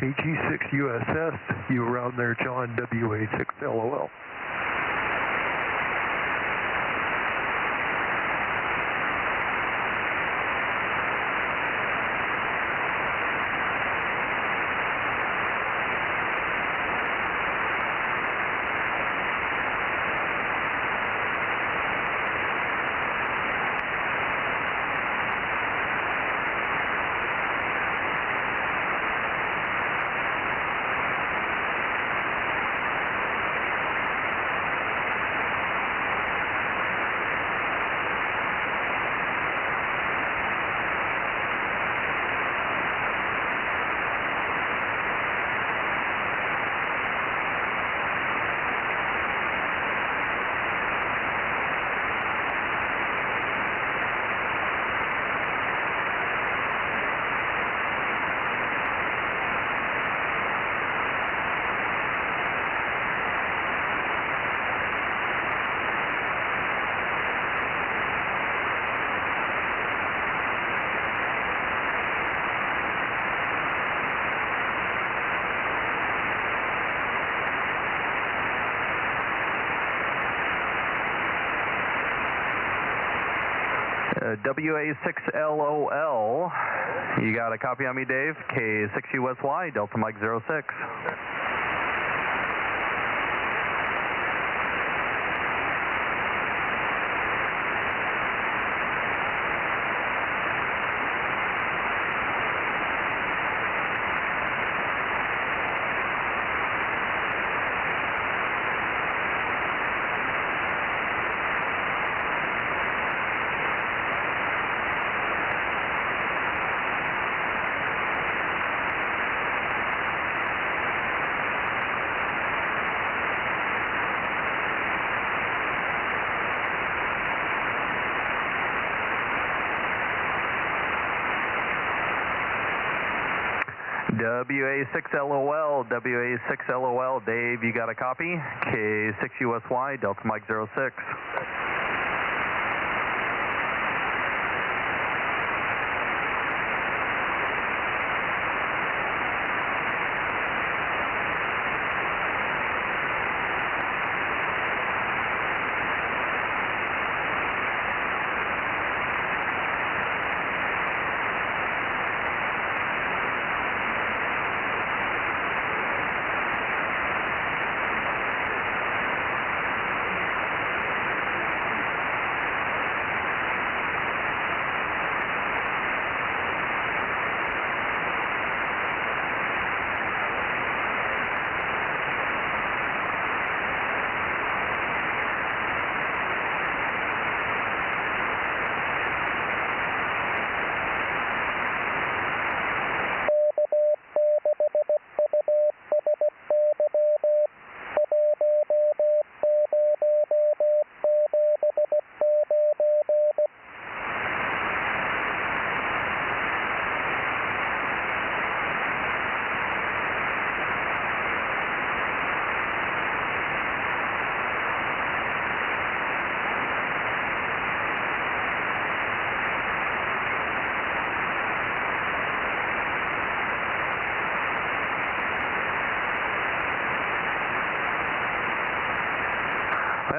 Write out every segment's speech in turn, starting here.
KG6 USS, you around there, John, WA6 LOL. WA6LOL, you got a copy on me, Dave? K6USY, Delta Mike 06. WA6LOL, WA6LOL, Dave, you got a copy? K6USY, Delta Mike 06.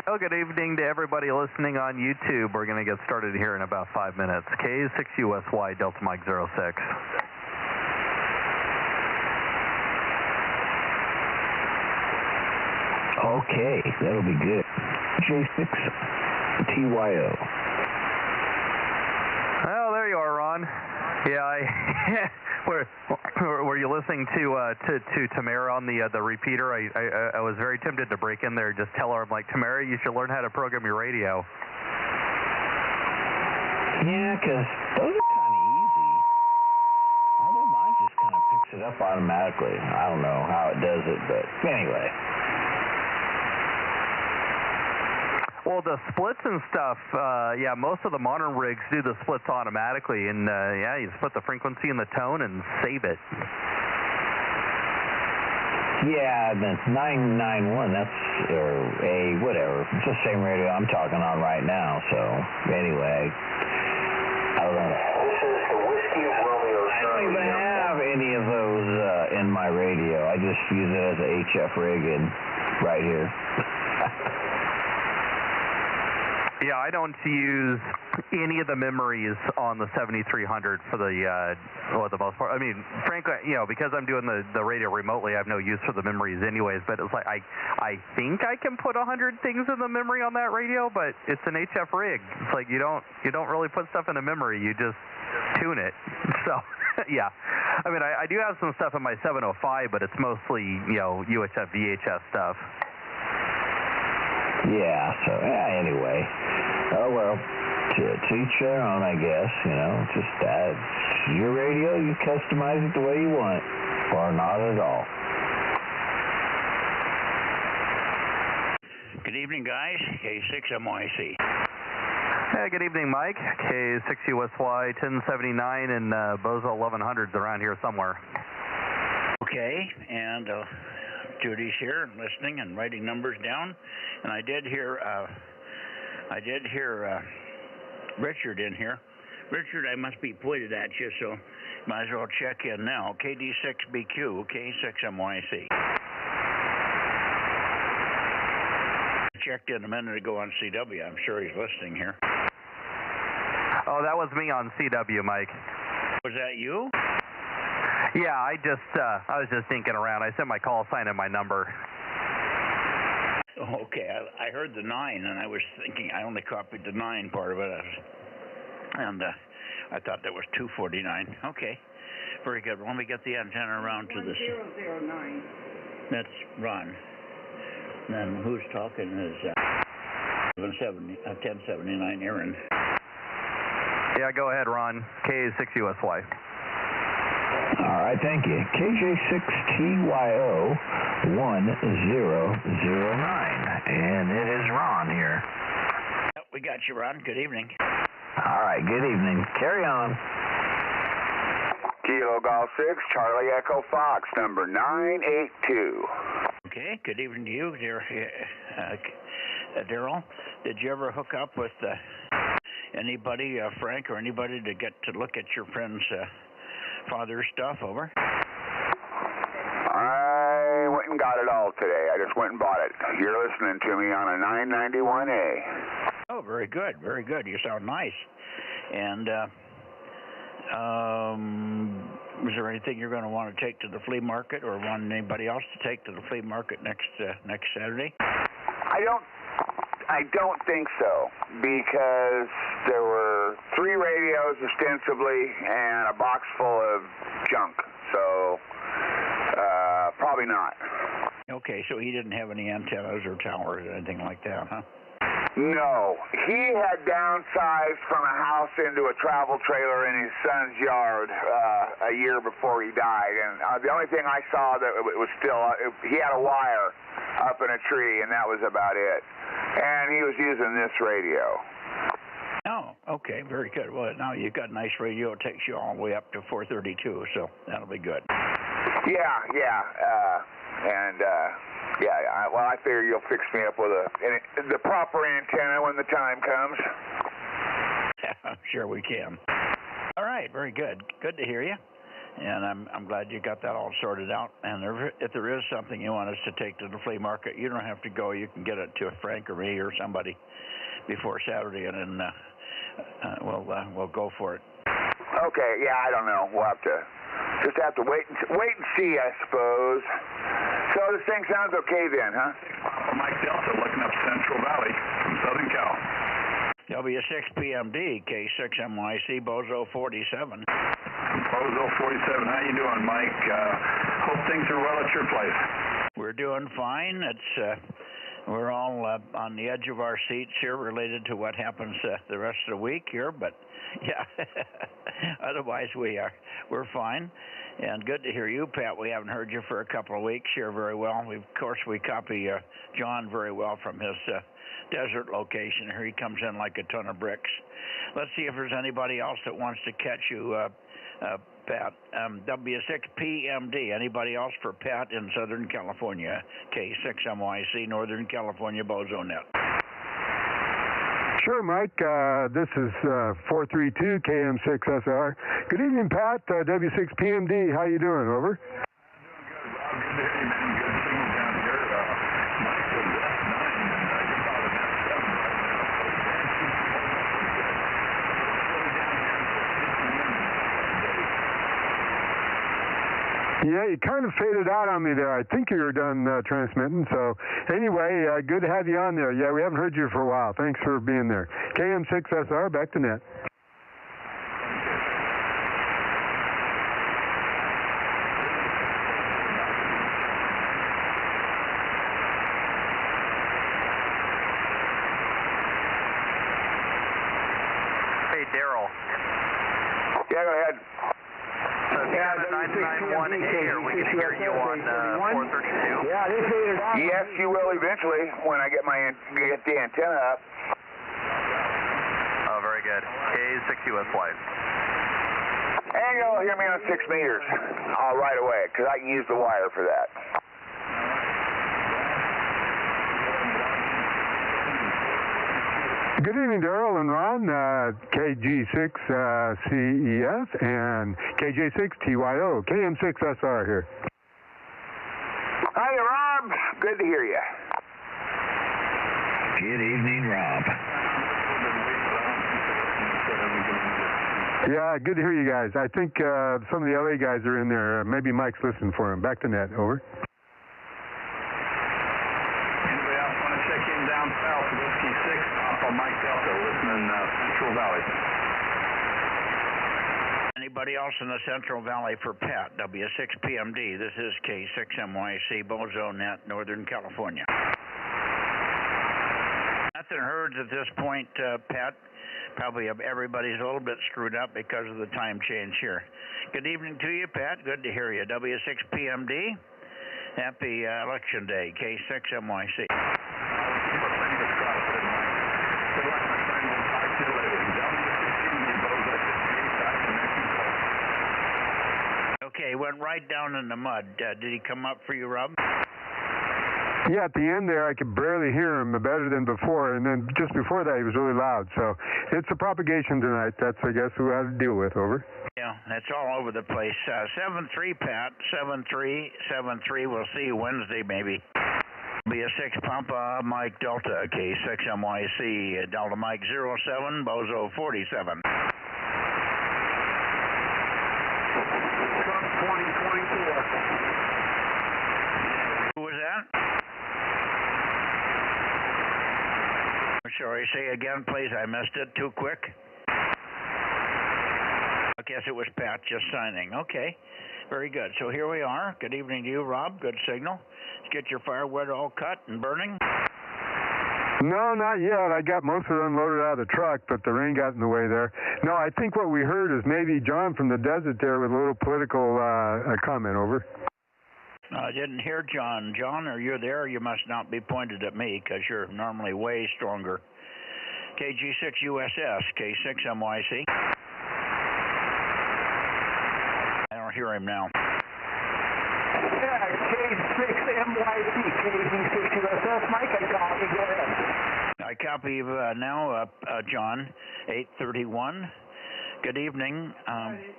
Well, good evening to everybody listening on YouTube. We're going to get started here in about 5 minutes. K6USY, Delta Mike 06. Okay, that'll be good. J6TYO. Well, there you are, Ron. Yeah, were you listening to Tamara on the repeater? I was very tempted to break in there and just tell her, I'm like, Tamara, you should learn how to program your radio. Yeah, because those are kind of easy. Although mine just kind of picks it up automatically. I don't know how it does it, but anyway. Well, the splits and stuff, yeah, most of the modern rigs do the splits automatically, and yeah, you just put the frequency and the tone and save it. Yeah, that's 991, that's, or A, whatever. It's the same radio I'm talking on right now, so anyway. I don't know. This is the Whiskey Romeo. I don't even have any of those in my just use it as a HF rig and right here. Yeah, I don't use any of the memories on the 7300 for the most part. I mean, frankly, because I'm doing the radio remotely, I have no use for the memories anyways. But it's like I think I can put 100 things in the memory on that radio, but it's an HF rig. It's like you don't really put stuff in the memory. You just tune it. So yeah, I mean, I do have some stuff in my 705, but it's mostly UHF VHF stuff. Yeah, so anyway. Oh, well, to each their own, I guess, just that. It's your radio, you customize it the way you want, or not at all. Good evening, guys. K6MYC. Hey, good evening, Mike. K6USY 1079 and Bozo 1100's around here somewhere. Okay, and Judy's here and listening and writing numbers down, and I did hear Richard in here. Richard, I must be pointed at you, so might as well check in now. KD6BQ, K6MYC. Checked in a minute ago on CW. I'm sure he's listening here. Oh, that was me on CW, Mike. Was that you? Yeah, I was just thinking around. I sent my call sign and my number. Okay, I heard the 9, and I was thinking I only copied the 9 part of it, and I thought that was 249. Okay, very good. Let me get the antenna around to this. 1009. That's Ron. Then who's talking is 1079 Aaron. Yeah, go ahead, Ron. K6USY. All right, thank you. KJ6TYO 1009, and it is Ron here. Yep, we got you, Ron. Good evening. All right, good evening. Carry on. Kilo Golf 6, Charlie Echo Fox, number 982. Okay, good evening to you, dear Daryl. Did you ever hook up with anybody, Frank, or anybody to get to look at your friend's father's stuff? Over. I went and got it all today. I just went and bought it. You're listening to me on a 991A. Oh, very good, very good. You sound nice. And is there anything you're going to want to take to the flea market, or want anybody else to take to the flea market next Saturday? I don't think so, because there were 3 radios ostensibly and a box full of junk, so probably not. Okay, so he didn't have any antennas or towers or anything like that, huh? No, he had downsized from a house into a travel trailer in his son's yard a year before he died, and the only thing I saw that it was still, he had a wire up in a tree, and that was about it. And he was using this radio. Oh, okay, very good. Well, now you've got a nice radio. It takes you all the way up to 432, so that'll be good. Yeah, well, I figure you'll fix me up with the proper antenna when the time comes. I'm sure we can. All right, very good. Good to hear you. And I'm glad you got that all sorted out. And if there is something you want us to take to the flea market, you don't have to go. You can get it to Frank or me or somebody before Saturday, and then we'll go for it. Okay, yeah, I don't know. We'll have to wait and see, I suppose. So this thing sounds okay then, huh? Mike Delta looking up Central Valley from Southern Cal. W6PMD, K6MYC, Bozo 47. Bozo 47, how you doing, Mike? Hope things are well at your place. We're doing fine. We're all on the edge of our seats here related to what happens the rest of the week here, but yeah, otherwise we're fine. And good to hear you, Pat. We haven't heard you for a couple of weeks here very well. Of course, we copy John very well from his desert location here. He comes in like a ton of bricks. Let's see if there's anybody else that wants to catch you, Pat. W6PMD. Anybody else for Pat in Southern California? K6MYC, Northern California, Bozo Net. Sure, Mike. This is 432 KM6SR. Good evening, Pat. W6PMD. How you doing? Over. I'm doing good, Bob. Good to hear you, Yeah, you kind of faded out on me there. I think you were done transmitting. So anyway, good to have you on there. Yeah, we haven't heard you for a while. Thanks for being there. KM6SR, back to net. Hey, Daryl. Yeah, go ahead. So if you got a 991A, or we can hear you on 432. Yeah, they faded out. Yes, you will eventually when I get the antenna up. Oh, very good. K6US Flight. And you'll hear me on 6 meters right away, because I can use the wire for that. Good evening, Daryl and Ron, KG6CEF and KJ6TYO, KM6SR here. Hi, Rob. Good to hear you. Good evening, Rob. Yeah, good to hear you guys. I think some of the LA guys are in there. Maybe Mike's listening for him. Back to net, over. Anybody else want to check in down south? Whiskey 6, Papa Mike Delta, listening Central Valley. Anybody else in the Central Valley for Pat, W6PMD. This is K6MYC, Bozo Net, Northern California. Nothing heard at this point, Pat. Probably everybody's a little bit screwed up because of the time change here. Good evening to you, Pat. Good to hear you. W6PMD. Happy Election Day, K6MYC. Okay, went right down in the mud. Did he come up for you, Rob? Yeah, at the end there, I could barely hear him better than before, and then just before that, he was really loud. So it's a propagation tonight. That's, I guess, who I have to deal with. Over. Yeah, that's all over the place. 7-3, Pat. 7-3. We'll see you Wednesday, maybe. Be a 6 Papa Mike Delta, K6MYC, Delta Mike 07, Bozo 47. Trump 2024. Who was that? Sorry, say again, please. I missed it too quick. I guess it was Pat just signing. Okay, very good. So here we are. Good evening to you, Rob. Good signal. Let's get your firewood all cut and burning. No, not yet. I got most of it unloaded out of the truck, but the rain got in the way there. No, I think what we heard is maybe John from the desert there with a little political comment, over. I didn't hear John. John, are you there? You must not be pointed at me because you're normally way stronger. KG6USS, K6MYC. I don't hear him now. Yeah, K6MYC, KG6USS. Mike, I copy. Go ahead. I copy now, John, 831. Good evening.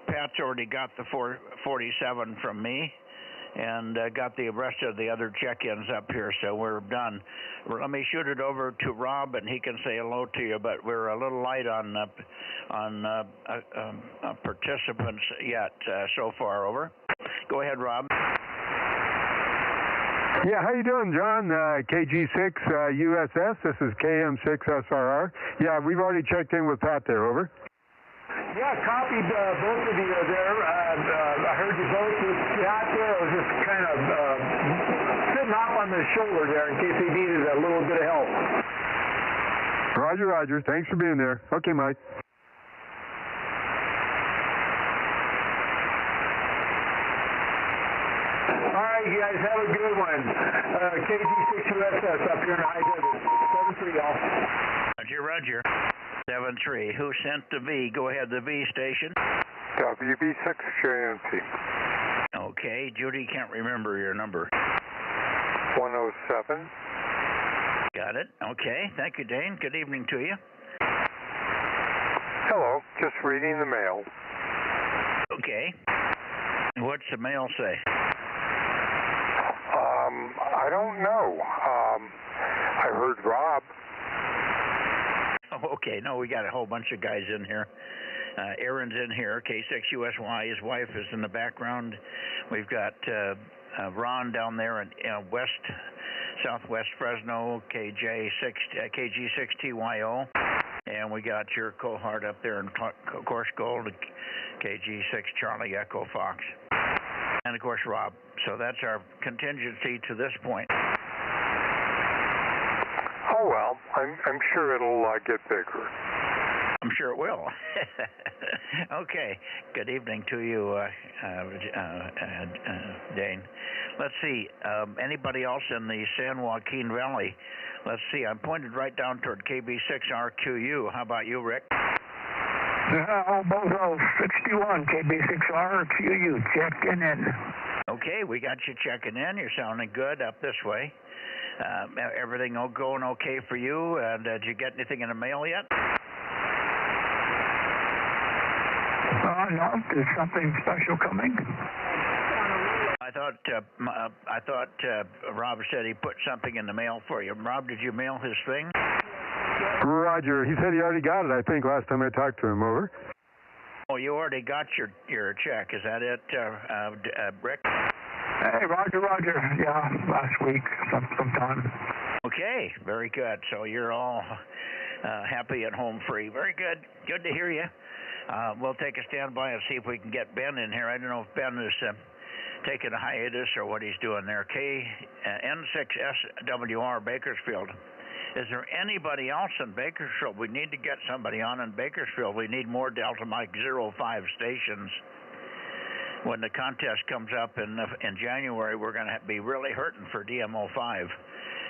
Pat's already got the 447 from me. And got the rest of the other check-ins up here, so we're done. Let me shoot it over to Rob, and he can say hello to you. But we're a little light on participants yet so far. Over. Go ahead, Rob. Yeah, how you doing, John? KG6 USS. This is KM6SRR. Yeah, we've already checked in with Pat there. Over. Yeah, copied both of you there. I heard you both with Pat there. I was just kind of sitting off on the shoulder there in case he needed a little bit of help. Roger, Roger. Thanks for being there. Okay, Mike. All right, you guys, have a good one. KG6USS up here in High Desert. 7-3, y'all. Roger, Roger. 7-3. Who sent the V? Go ahead, the V station. WB6JNP. Okay, Judy can't remember your number. 107. Got it. Okay, thank you, Dane. Good evening to you. Hello, just reading the mail. Okay. What's the mail say? I don't know. I heard Rob. Oh, okay. No, we got a whole bunch of guys in here. Aaron's in here, K6USY. His wife is in the background. We've got Ron down there in southwest Fresno, KG6TYO. And we got your cohort up there in Course Gold, KG6 Charlie Echo Fox. And, of course, Rob. So that's our contingency to this point. Oh, well, I'm sure it'll get bigger. I'm sure it will. Okay. Good evening to you, Dane. Let's see. Anybody else in the San Joaquin Valley? Let's see. I'm pointed right down toward KB6RQU. How about you, Rick? Bozo 61, KB6RQU, checking in. Okay, we got you checking in. You're sounding good up this way. Everything going okay for you? And did you get anything in the mail yet? No, is something special coming? I thought Rob said he put something in the mail for you. Rob, did you mail his thing? Roger, he said he already got it, I think, last time I talked to him, over. Oh, you already got your check. Is that it, Rick? Hey, Roger. Yeah, last week, sometime. Okay, very good. So you're all happy and home free. Very good. Good to hear you. We'll take a standby and see if we can get Ben in here. I don't know if Ben is taking a hiatus or what he's doing there. N6SWR Bakersfield. Is there anybody else in Bakersfield? We need to get somebody on in Bakersfield. We need more Delta Mike 05 stations. When the contest comes up in January, we're going to be really hurting for DMO5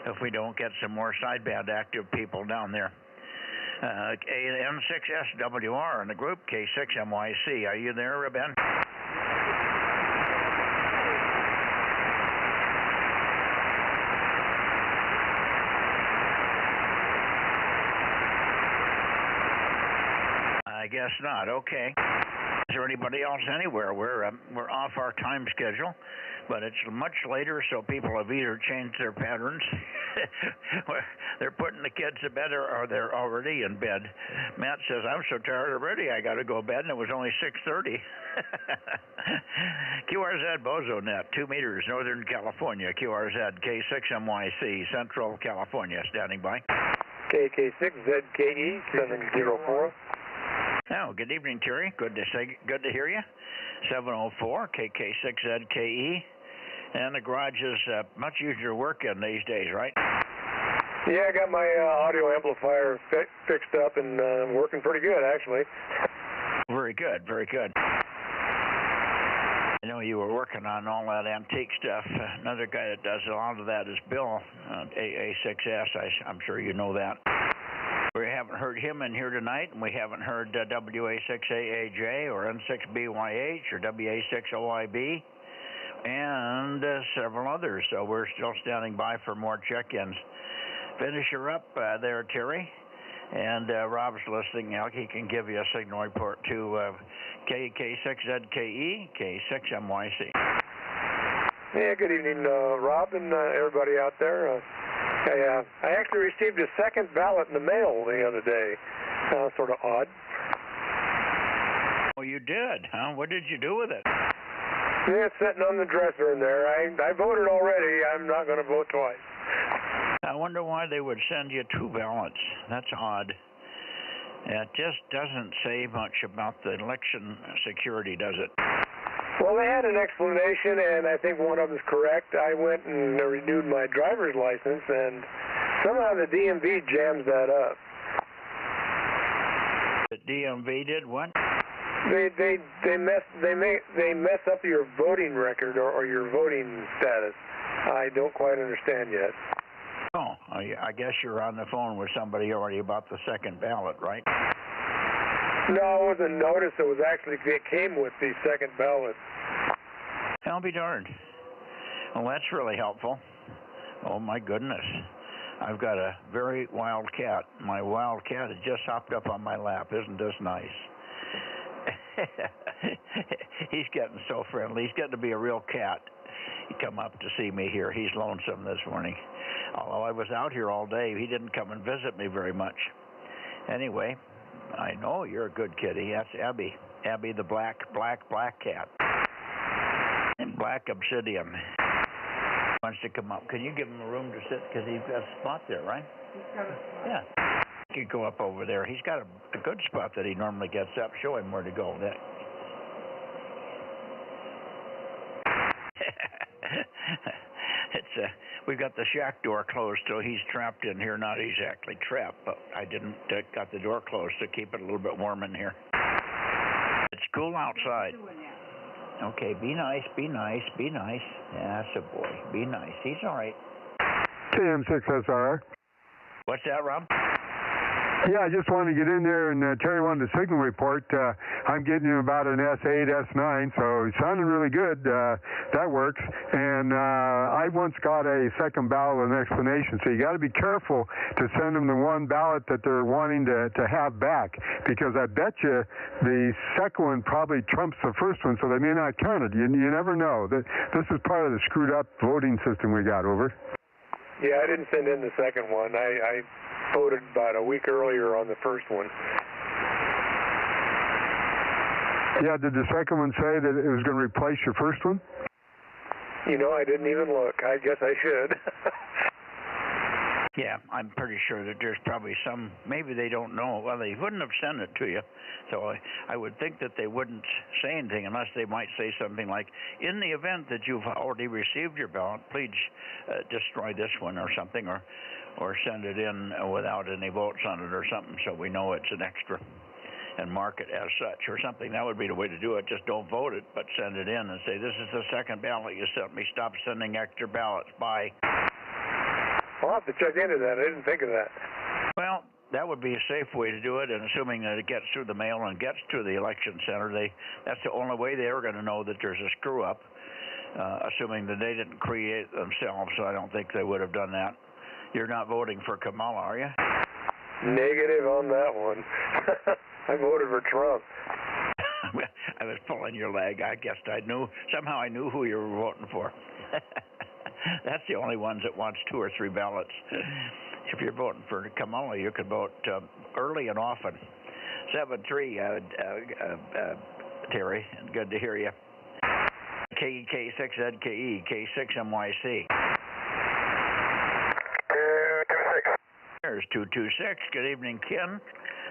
if we don't get some more sideband active people down there. N6SWR in the group, K6MYC. Are you there, Ben? I guess not. Okay. Is there anybody else anywhere? We're off our time schedule, but it's much later, so people have either changed their patterns, they're putting the kids to bed, or they're already in bed. Matt says, I'm so tired already, I got to go to bed, and it was only 6:30. QRZ Bozo Net, 2 meters, Northern California. QRZ K6MYC, Central California, standing by. KK6ZKE 704. Oh, good evening, Terry. Good to hear you. 704 KK6ZKE, and the garage is much easier to work in these days, right? Yeah, I got my audio amplifier fixed up and working pretty good, actually. Very good, very good. I know you were working on all that antique stuff. Another guy that does a lot of that is Bill, AA6S. I'm sure you know that. We haven't heard him in here tonight, and we haven't heard WA6AAJ or N6BYH or WA6OIB and several others. So we're still standing by for more check-ins. Finish her up there, Terry. And Rob's listening now. He can give you a signal report to K6ZKE, K6MYC. Yeah, good evening, Rob and everybody out there. I actually received a second ballot in the mail the other day. Sort of odd. Oh, you did, huh? What did you do with it? Yeah, it's sitting on the dresser in there. I voted already. I'm not going to vote twice. I wonder why they would send you 2 ballots. That's odd. It just doesn't say much about the election security, does it? Well, they had an explanation, and I think one of them is correct. I went and renewed my driver's license, and somehow the DMV jams that up. The DMV did what? They mess up your voting record or your voting status. I don't quite understand yet. Oh, I guess you're on the phone with somebody already about the second ballot, right? No, it wasn't noticed. It came with the second ballot. I'll be darned. Well, that's really helpful. Oh, my goodness. I've got a very wild cat. My wild cat has just hopped up on my lap. Isn't this nice? He's getting so friendly. He's getting to be a real cat. He come up to see me here. He's lonesome this morning. Although I was out here all day, he didn't come and visit me very much. Anyway, I know you're a good kitty. That's Abby. Abby the black cat. And black obsidian. Wants to come up. Can you give him a room to sit? Because he's got a spot there, right? He's got a spot. Yeah. You could go up over there. He's got a good spot that he normally gets up. Show him where to go. We've got the shack door closed, so he's trapped in here. Not exactly trapped, but I didn't got the door closed to keep it a little bit warm in here. It's cool outside. Okay, be nice, be nice, be nice. That's a boy. Be nice. He's all right. KM6SR. What's that, Rob? Yeah, I just wanted to get in there, and Terry wanted a signal report. I'm getting about an S8, S9, so it's sounding really good. That works. And I once got a second ballot and explanation, so you got to be careful to send them the one ballot that they're wanting to have back, because I bet you the second one probably trumps the first one, so they may not count it. You never know. This is part of the screwed up voting system we got, over. Yeah, I didn't send in the second one. I voted about a week earlier on the first one. Yeah, did the second one say that it was going to replace your first one? You know, I didn't even look. I guess I should. Yeah, I'm pretty sure that there's probably some, maybe they don't know. Well, they wouldn't have sent it to you. So I would think that they wouldn't say anything unless they might say something like, in the event that you've already received your ballot, please destroy this one or something, or send it in without any votes on it or something, so we know it's an extra and mark it as such or something. That would be the way to do it. Just don't vote it, but send it in and say, this is the second ballot you sent me. Stop sending extra ballots. Bye. I'll have to check into that. I didn't think of that. Well, that would be a safe way to do it, and assuming that it gets through the mail and gets to the election center, that's the only way they are going to know that there's a screw-up, assuming that they didn't create it themselves, so I don't think they would have done that. You're not voting for Kamala, are you? Negative on that one. I voted for Trump. I was pulling your leg. I guess somehow I knew who you were voting for. That's the only ones that wants 2 or 3 ballots. If you're voting for Kamala, you could vote early and often. 7-3, Terry. Good to hear you. K6ZKE, K6MYC. 226. There's 226. Good evening, Ken.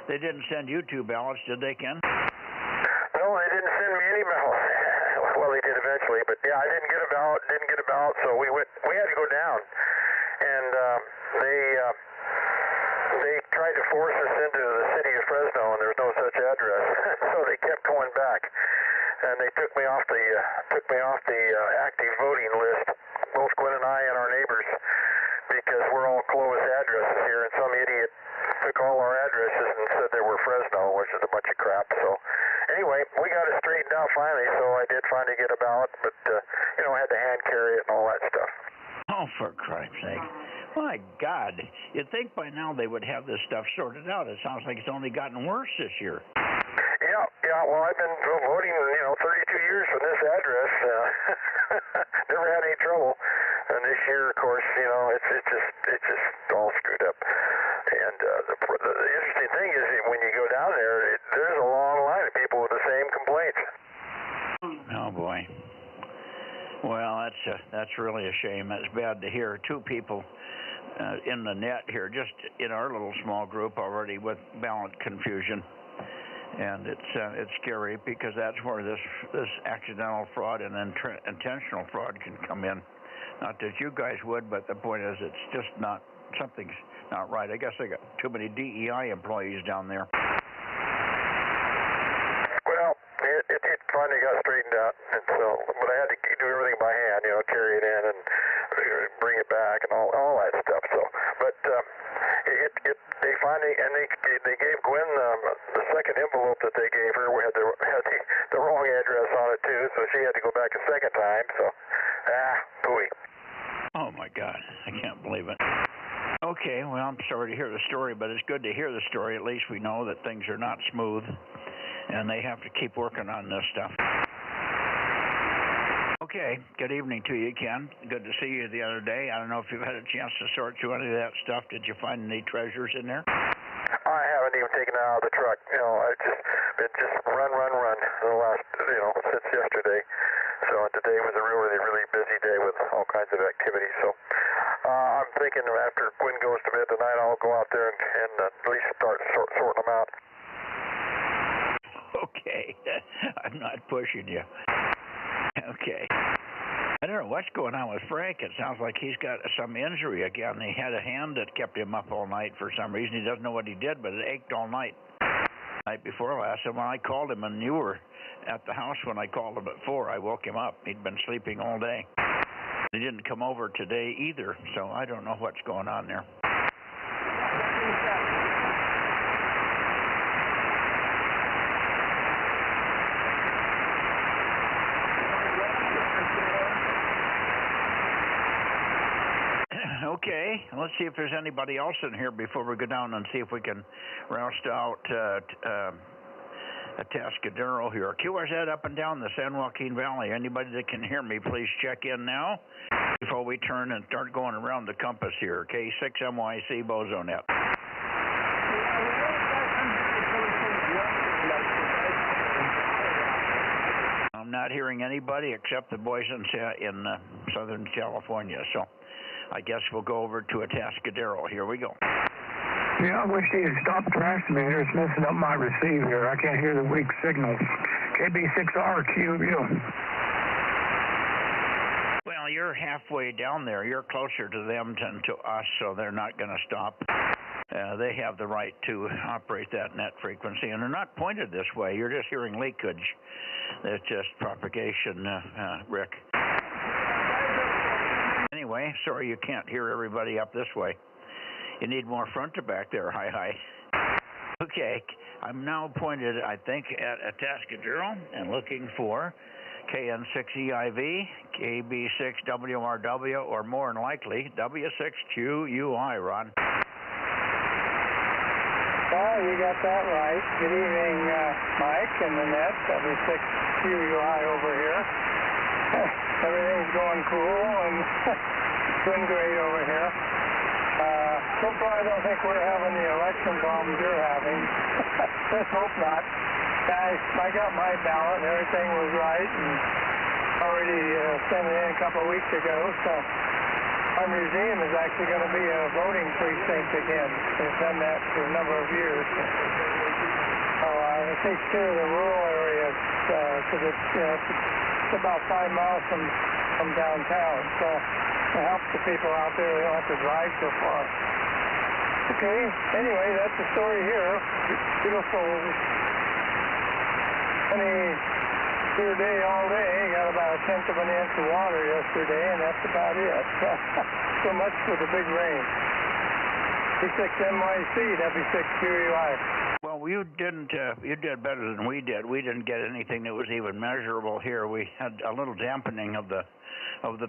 They didn't send you 2 ballots, did they, Ken? No, they didn't send me any ballots. Well, they did eventually, but yeah, I didn't get a ballot, so we had to go down, and they tried to force us into the city of Fresno, and there's no such address, so they kept going back, and they took me off the active voting list, both Gwen and I and our neighbors, because we're all Clovis addresses here, and some idiot took all our addresses and said they were Fresno, which is a bunch of crap. So anyway, we got it straightened out finally, so I did finally get a ballot, but I had to hand carry it and all that stuff. Oh, for Christ's sake. My God. You'd think by now they would have this stuff sorted out. It sounds like it's only gotten worse this year. Yeah, well, I've been voting, 32 years from this address. Never had any trouble. And this year, of course, it's just all screwed up. And the interesting thing is that when you go down there, there's a long line of people with the same complaints. Oh, boy. Well, that's really a shame. That's bad to hear. 2 people in the net here, just in our little small group already with ballot confusion. And it's scary because that's where this accidental fraud and intentional fraud can come in. Not that you guys would, but the point is it's just something's not right. I guess they got too many DEI employees down there. Well, it finally got straightened out, and so, but I had to do everything by hand, carry it in and bring it back and all that stuff. So, but they finally, and they gave Gwen the second envelope that they gave her had the wrong address on it too, so she had to go back a second time. So, pooey. Oh my God, I can't believe it. Okay, well, I'm sorry to hear the story, but it's good to hear the story. At least we know that things are not smooth, and they have to keep working on this stuff. Okay, good evening to you, Ken. Good to see you the other day. I don't know if you've had a chance to sort through any of that stuff. Did you find any treasures in there? I haven't even taking it out of the truck. It just run the last, since yesterday. So today was a really, really busy day with all kinds of activities. So I'm thinking after Quinn goes to bed tonight, I'll go out there and at least start sorting them out. Okay, I'm not pushing you. Okay. I don't know what's going on with Frank. It sounds like he's got some injury again. He had a hand that kept him up all night for some reason. He doesn't know what he did, but it ached all night. Night before last, and when I called him, and you were at the house when I called him at 4, I woke him up. He'd been sleeping all day. He didn't come over today either, so I don't know what's going on there. Okay, let's see if there's anybody else in here before we go down and see if we can roust out Atascadero here. QRZ up and down the San Joaquin Valley. Anybody that can hear me, please check in now before we turn and start going around the compass here. K6MYC Bozo Net. I'm not hearing anybody except the boys in Southern California, so I guess we'll go over to Atascadero. Here we go. Yeah, I wish he'd stop the transmitter. It's messing up my receiver. I can't hear the weak signals. KB6RQU. Well, you're halfway down there. You're closer to them than to us, so they're not going to stop. They have the right to operate that net frequency, and they're not pointed this way. You're just hearing leakage. That's just propagation, Rick. Anyway, sorry you can't hear everybody up this way. You need more front to back there. Hi. Okay, I'm now pointed, I think, at Atascadero and looking for KN6EIV, KB6WRW, or more than likely, W6QUI, Ron. Well, you got that right. Good evening, Mike and the net, W6QUI over here. Everything's going cool and doing great over here. So far, I don't think we're having the election problems you're having. Let's hope not. I got my ballot and everything was right and already sent it in a couple of weeks ago. So our museum is actually going to be a voting precinct again. They've done that for a number of years. So it takes care of the rural areas because it's about 5 miles from downtown. So it helps the people out there. They don't have to drive so far. Okay, anyway, that's the story here. Beautiful, sunny, clear day all day. Got about 1/10 of an inch of water yesterday, and that's about it. So much for the big rain. K6MYC, W6QUI. Well, you did better than we did. We didn't get anything that was even measurable here. We had a little dampening of the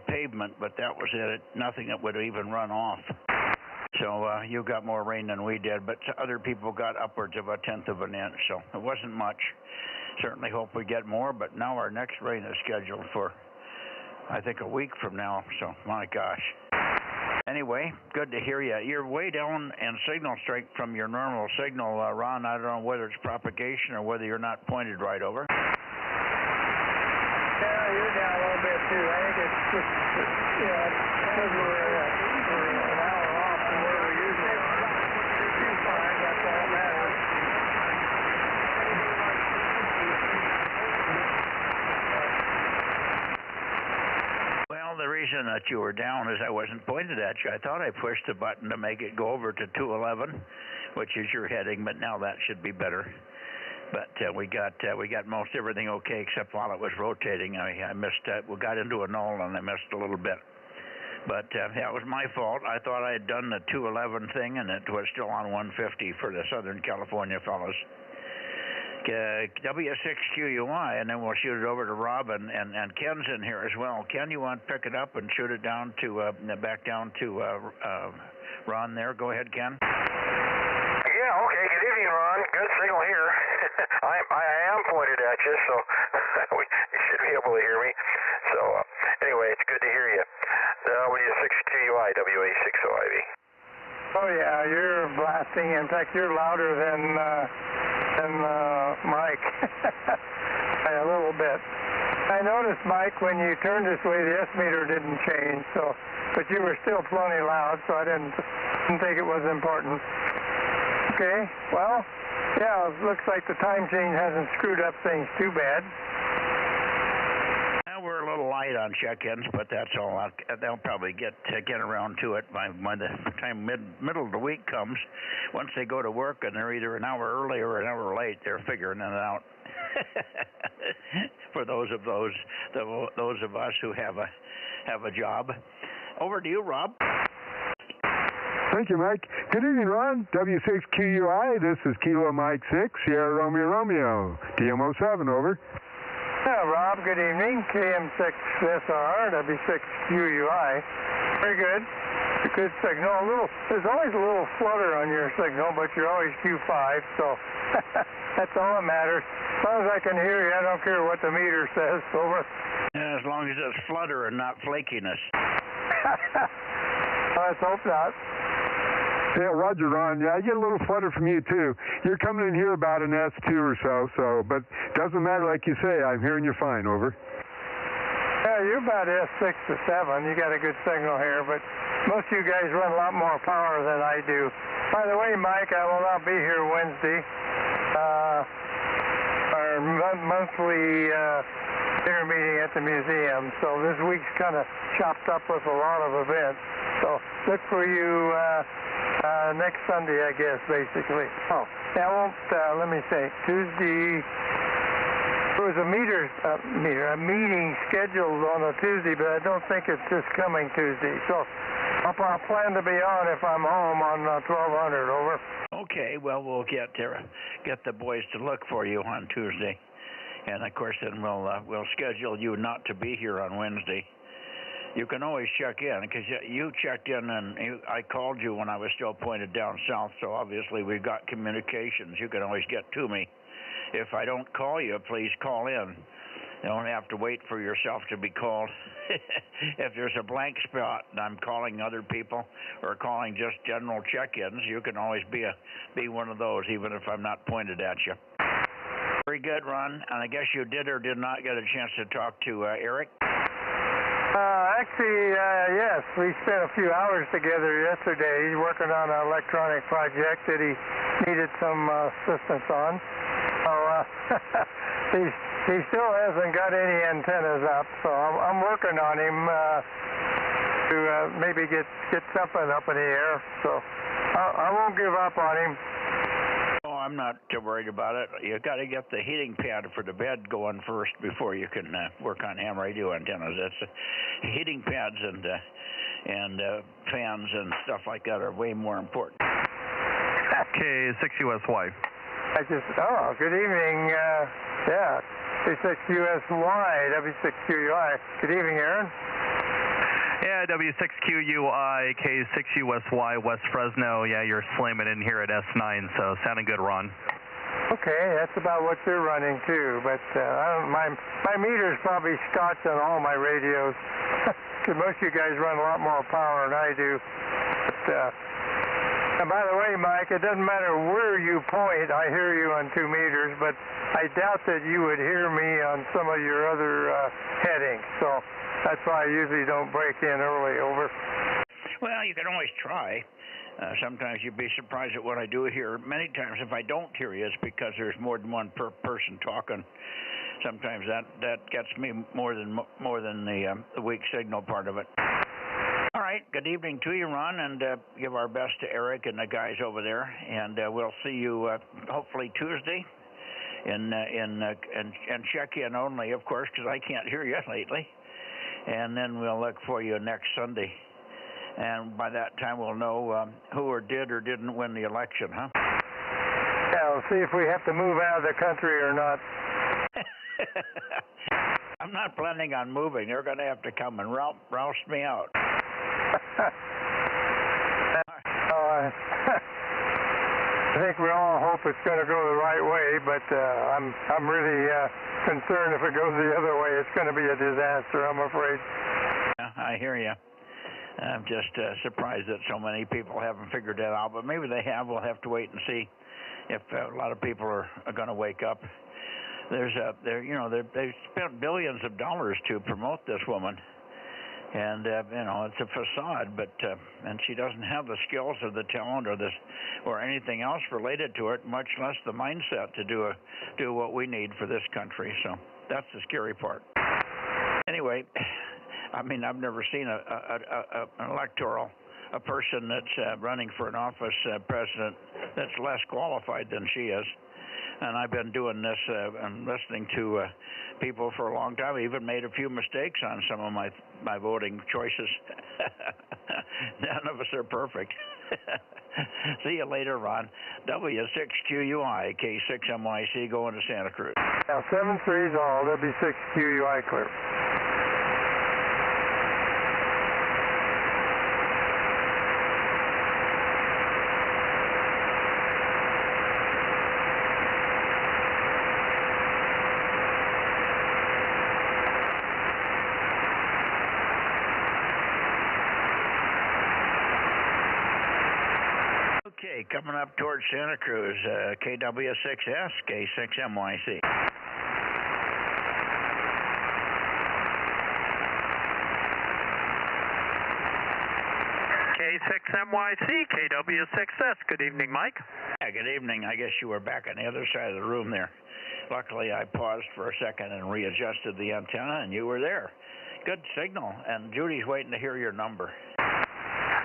pavement, but that was it. Nothing that would even run off. So you got more rain than we did, but other people got upwards of 1/10 of an inch, so it wasn't much. Certainly hope we get more, but now our next rain is scheduled for, I think, a week from now, so my gosh. Anyway, good to hear you. You're way down in signal strength from your normal signal, Ron. I don't know whether it's propagation or whether you're not pointed right over. Yeah, you're down a little bit too. I think it's just, because we're an hour off from where we usually are. Fine, that's all that matters. Well, the reason that you were down is I wasn't pointed at you. I thought I pushed the button to make it go over to 211, which is your heading, but now that should be better. But we got most everything okay, except while it was rotating, I missed. We got into a null and I missed a little bit. But yeah, it was my fault. I thought I had done the 211 thing, and it was still on 150 for the Southern California fellows. W6QUI, and then we'll shoot it over to Rob, and Ken's in here as well. Ken, you want to pick it up and shoot it down to back down to Ron there? Go ahead, Ken. Yeah, okay. Good evening, Ron. Good signal here. I am pointed at you, so you should be able to hear me. So anyway, it's good to hear you. W6QUI, WA6OIV. Oh yeah, you're blasting blasting. In fact, you're louder than Mike by a little bit. I noticed, Mike, when you turned this way, the S-meter didn't change, but you were still plenty loud, so I didn't think it was important. Okay, well, yeah, it looks like the time change hasn't screwed up things too bad. We're a little light on check-ins, but that's all. They'll probably get around to it by the time middle of the week comes. Once they go to work and they're either an hour early or an hour late, they're figuring it out. For those of us who have a job. Over to you, Rob. Thank you, Mike. Good evening, Ron. W6QUI. This is Kilo Mike 6, Sierra Romeo Romeo. TM07, over. Yeah, Rob, good evening. KM6SR, W6QUI. Very good. Good signal. There's always a little flutter on your signal, but you're always Q5, so that's all that matters. As long as I can hear you, I don't care what the meter says. Over. Yeah, as long as it's flutter and not flakiness. Let's hope not. Yeah, Roger, Ron. Yeah, I get a little flutter from you, too. You're coming in here about an S2 or so, but doesn't matter, like you say. I'm hearing you fine, over. Yeah, you're about S6 to 7. You got a good signal here, but most of you guys run a lot more power than I do. By the way, Mike, I will not be here Wednesday. Our monthly dinner meeting at the museum, so this week's kind of chopped up with a lot of events. So look for you next Sunday, I guess, basically. Oh, I won't, let me say, Tuesday, there was a meeting scheduled on a Tuesday, but I don't think it's this coming Tuesday. So I'll plan to be on if I'm home on 1200, over. Okay, well, we'll get the boys to look for you on Tuesday. And, of course, then we'll schedule you not to be here on Wednesday. You can always check in, because you checked in, and I called you when I was still pointed down south, so obviously we've got communications. You can always get to me. If I don't call you, please call in. You don't have to wait for yourself to be called. If there's a blank spot and I'm calling other people or calling just general check-ins, you can always be one of those, even if I'm not pointed at you. Very good, Ron. And I guess you did or did not get a chance to talk to Eric? Actually, yes. We spent a few hours together yesterday. He's working on an electronic project that he needed some assistance on. So he still hasn't got any antennas up. So I'm working on him to maybe get something up in the air. So I won't give up on him. Oh, I'm not too worried about it. You got to get the heating pad for the bed going first before you can work on ham radio antennas. That's heating pads and fans and stuff like that are way more important. K6USY. Good evening. Yeah, K6USY, W6QUI. Good evening, Aaron. Yeah, W6QUI, K6USY, West Fresno. Yeah, you're slamming in here at S9, so sounding good, Ron. Okay, that's about what you're running too, but my meter's probably scotch on all my radios, because most of you guys run a lot more power than I do. But, and by the way, Mike, it doesn't matter where you point, I hear you on 2 meters, but I doubt that you would hear me on some of your other headings, so that's why I usually don't break in early, over. Well, you can always try. Sometimes you'd be surprised at what I do here. Many times if I don't hear you, it's because there's more than one person talking. Sometimes that gets me more than the weak signal part of it. All right, good evening to you, Ron, and give our best to Eric and the guys over there, and we'll see you hopefully Tuesday. And check in only, of course, because I can't hear you lately. And then we'll look for you next Sunday. And by that time, we'll know who did or didn't win the election, huh? Yeah, we'll see if we have to move out of the country or not. I'm not planning on moving. They're going to have to come and roust me out. I think we all hope it's going to go the right way, but I'm really concerned if it goes the other way. It's going to be a disaster, I'm afraid. Yeah, I hear you. I'm just surprised that so many people haven't figured that out, but maybe they have. We'll have to wait and see if a lot of people are going to wake up. They've spent billions of dollars to promote this woman, and it's a facade, but and she doesn't have the skills or the talent or anything else related to it, much less the mindset to do what we need for this country. So that's the scary part. Anyway, I mean, I've never seen a person that's running for an office, president, that's less qualified than she is. And I've been doing this and listening to people for a long time. I even made a few mistakes on some of my voting choices. None of us are perfect. See you later, Ron. W6QUI, K6MYC, going to Santa Cruz. Now, 7-3 is all. W6QUI clear. Okay, coming up towards Santa Cruz, KW6S, K6MYC. K6MYC, KW6S. Good evening, Mike. Yeah, good evening. I guess you were back on the other side of the room there. Luckily, I paused for a second and readjusted the antenna, and you were there. Good signal, and Judy's waiting to hear your number.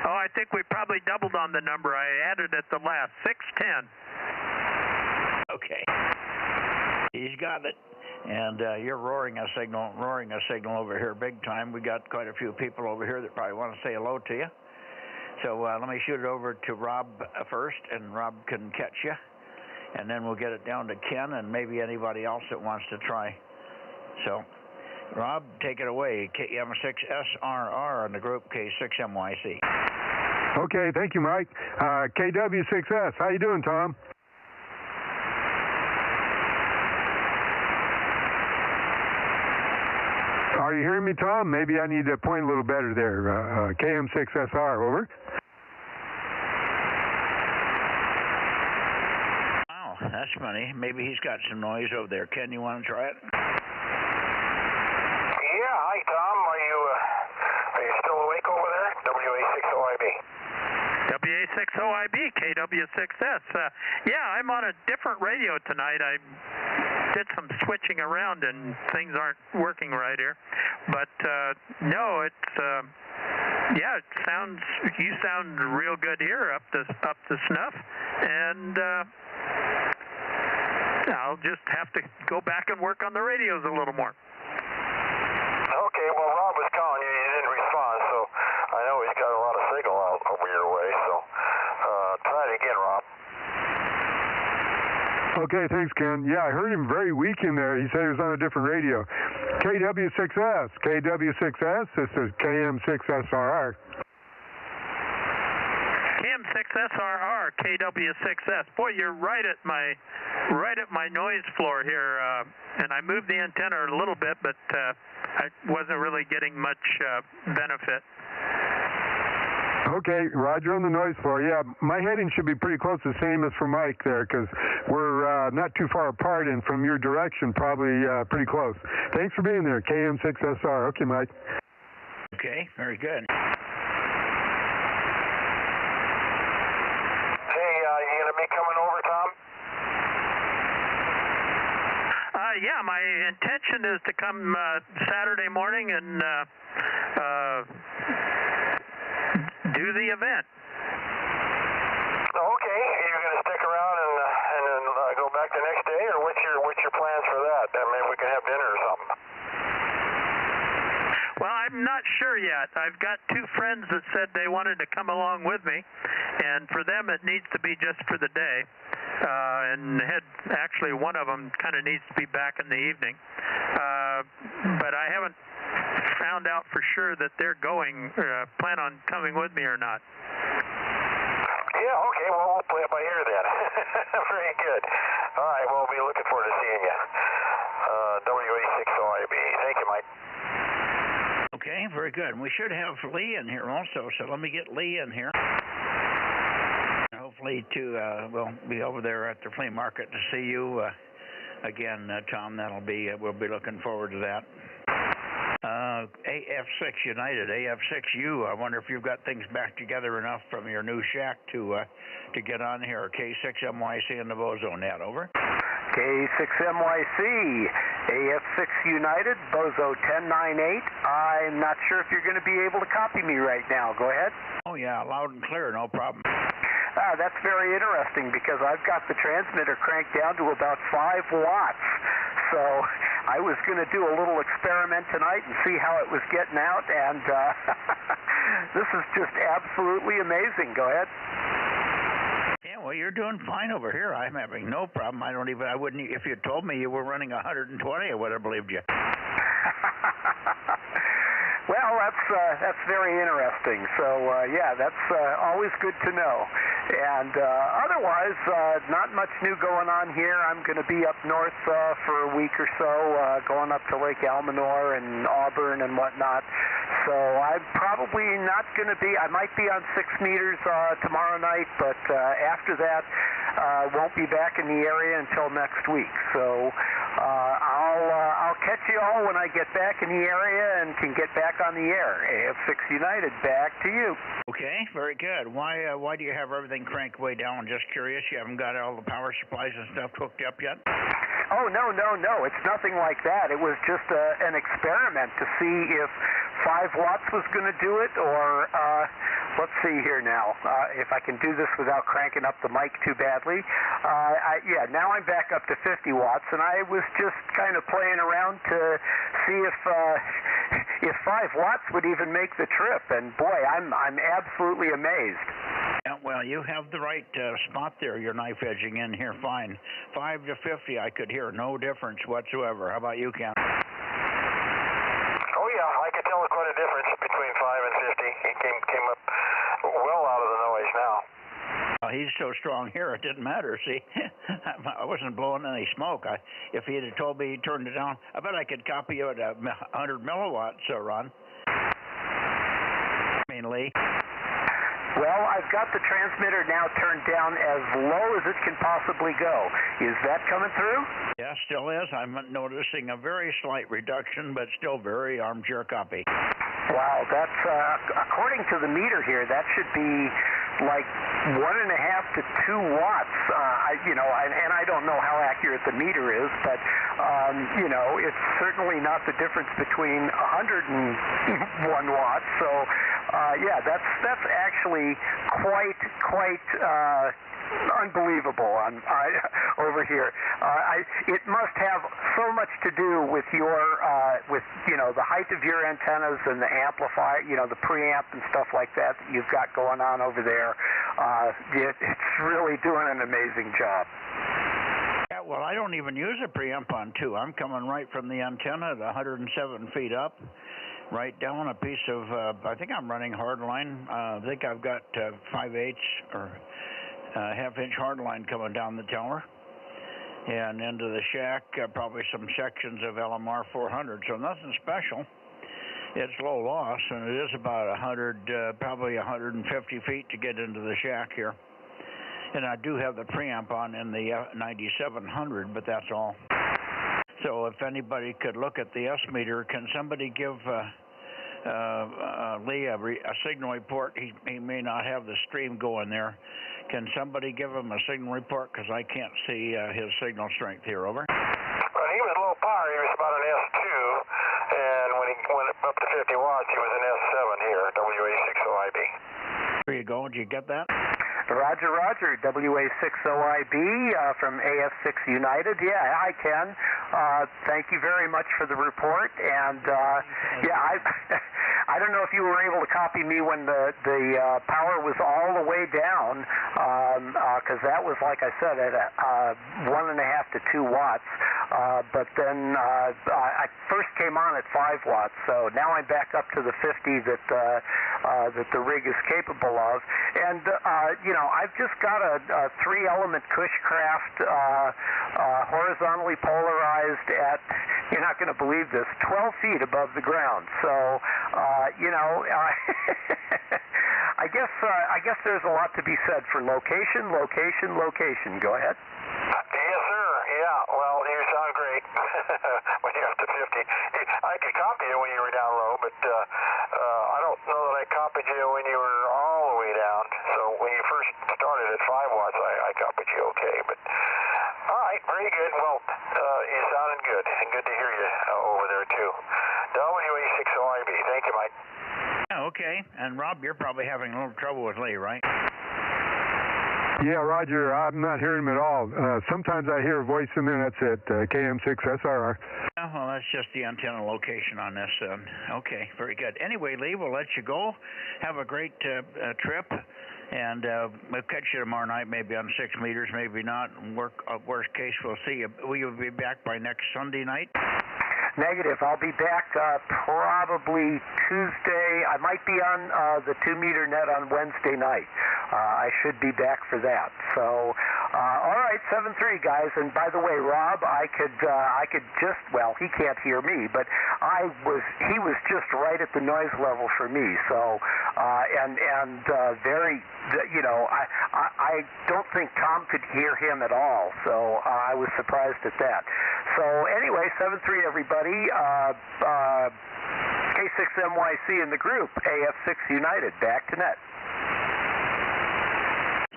Oh, I think we probably doubled on the number. I added at the last, 610. Okay. He's got it. And you're roaring a signal over here big time. We got quite a few people over here that probably want to say hello to you. So let me shoot it over to Rob first, and Rob can catch you. And then we'll get it down to Ken and maybe anybody else that wants to try. So, Rob, take it away. KM6SRR on the group K6MYC. Okay, thank you, Mike. KW6S, how you doing, Tom? Are you hearing me, Tom? Maybe I need to point a little better there. KM6SR, over. Wow, that's funny. Maybe he's got some noise over there. Ken, you want to try it? Yeah, hi, Tom. Are you still awake over there? WA6OIB. WA6OIB, KW6S. Yeah, I'm on a different radio tonight. I did some switching around and things aren't working right here. But no, it's yeah, you sound real good here, up to snuff, and I'll just have to go back and work on the radios a little more. Okay, well, Rob was calling you. You didn't respond, so I know he's got a lot of signal out over your way. So try it again, Rob. Okay, thanks, Ken. Yeah, I heard him very weak in there. He said he was on a different radio. KW6S. KW6S, this is KM6SRR. KM6SRR, KW6S. Boy, you're right at my noise floor here, and I moved the antenna a little bit, but I wasn't really getting much benefit. Okay, Roger on the noise floor. Yeah, my heading should be pretty close, the same as for Mike there, because we're not too far apart, and from your direction, probably pretty close. Thanks for being there, KM6SR. Okay, Mike. Okay, very good. Hey, you going to be coming over, Tom? Yeah, my intention is to come Saturday morning and do the event. Okay, are you going to stick around and then go back the next day, or what's your plans for that? Maybe we can have dinner or something. Well, I'm not sure yet. I've got two friends that said they wanted to come along with me, and for them it needs to be just for the day. And actually one of them kind of needs to be back in the evening. But I haven't found out for sure that they're plan on coming with me or not. Yeah, okay, well, we'll play it by ear then. Very good. All right, well, we'll be looking forward to seeing you. WA6OIB. Thank you, Mike. Okay, very good. And we should have Lee in here also, so let me get Lee in here. Hopefully, we'll be over there at the flea market to see you again, Tom. We'll be looking forward to that. AF6 United, AF6U. I wonder if you've got things back together enough from your new shack to get on here. K6MYC in the Bozo Net, over. K6MYC, AF6 United, Bozo 1098. I'm not sure if you're going to be able to copy me right now. Go ahead. Oh, yeah, loud and clear, no problem. That's very interesting because I've got the transmitter cranked down to about 5 watts. So I was going to do a little experiment tonight and see how it was getting out, and this is just absolutely amazing. Go ahead. Yeah, well, you're doing fine over here. I'm having no problem. I wouldn't, if you told me you were running 120, I would have believed you. Well, that's very interesting. So, yeah, that's always good to know. And otherwise, not much new going on here. I'm going to be up north for a week or so, going up to Lake Almanor and Auburn and whatnot. So I'm probably not going to be, I might be on 6 meters tomorrow night, but after that, won't be back in the area until next week. So I'll catch you all when I get back in the area and can get back on the air. AF6 United, back to you. Okay, very good. Why do you have everything cranked way down? Just curious. You haven't got all the power supplies and stuff hooked up yet? Oh, no. It's nothing like that. It was just an experiment to see if 5 watts was going to do it, or let's see here now. If I can do this without cranking up the mic too badly. Yeah, now I'm back up to 50 watts, and I was just kind of playing around to see if 5 watts would even make the trip. And boy, I'm absolutely amazed. Yeah, well, you have the right spot there. You're knife edging in here fine. 5 to 50, I could hear no difference whatsoever. How about you, Ken? Oh, yeah, I could tell quite a difference between 5 and 50. He came up well out of the noise now. He's so strong here, it didn't matter, see. I wasn't blowing any smoke. If he had told me he turned it down, I bet I could copy you at 100 milliwatts, Ron. Lee. Well, I've got the transmitter now turned down as low as it can possibly go. Is that coming through? Yeah, still is. I'm noticing a very slight reduction, but still very armchair copy. Wow, that's, according to the meter here, that should be like 1.5 to 2 watts. And I don't know how accurate the meter is, but, it's certainly not the difference between 101 watts. So, yeah, that's actually quite unbelievable over here. It must have so much to do with your, the height of your antennas and the amplifier, the preamp and stuff like that you've got going on over there. It's really doing an amazing job. Yeah, well, I don't even use a preamp on 2. I'm coming right from the antenna at 107 feet up, right down a piece of, I think I'm running hardline. I think I've got 5/8 or half-inch hardline coming down the tower. And into the shack, probably some sections of LMR 400, so nothing special. It's low loss, and it is about probably 150 feet to get into the shack here. And I do have the preamp on in the 9700, but that's all. So if anybody could look at the S meter, can somebody give Lee a signal report? He may not have the stream going there. Can somebody give him a signal report? Because I can't see his signal strength here. Over. Well, he was low power. He was about an S2, and when he went up to 50 watts, he was an S7 here, WA6OIB. There you go. Did you get that? Roger, WA6OIB from AF6 United. Yeah, I can. Thank you very much for the report. And, yeah, I don't know if you were able to copy me when the power was all the way down, because that was, like I said, at 1.5 to 2 watts. But then I first came on at 5 watts, so now I'm back up to the 50 that the rig is capable of. And, I've just got a 3-element Cushcraft horizontally polarized at you're not going to believe this, 12 feet above the ground. So, I guess there's a lot to be said for location. Go ahead. Yes, sir. Yeah. Well, you sound great when you're up to 50. I could copy you when you were down low, but I don't know that I copied you when you were all the way down. So when you first started at 5 watts, I copied you okay. But all right, very good. Well, you sounded good, and good to hear you over there too. WA6OIB. Thank you, Mike. Okay. And Rob, you're probably having a little trouble with Lee, right? Yeah, Roger, I'm not hearing him at all. Sometimes I hear a voice and then that's it, KM6SRR. Oh, well, that's just the antenna location on this. Okay, very good. Anyway, Lee, we'll let you go. Have a great trip, and we'll catch you tomorrow night, maybe on 6 meters, maybe not. Worst case, we'll see you. Will you be back by next Sunday night? Negative. I'll be back probably Tuesday. I might be on the 2-meter net on Wednesday night. I should be back for that. So, all right, 7-3, guys. And by the way, Rob, I could just, well, he can't hear me, but he was just right at the noise level for me. So, very, I don't think Tom could hear him at all. So I was surprised at that. So anyway, 7-3, everybody. K6MYC in the group, AF6 United, back to net.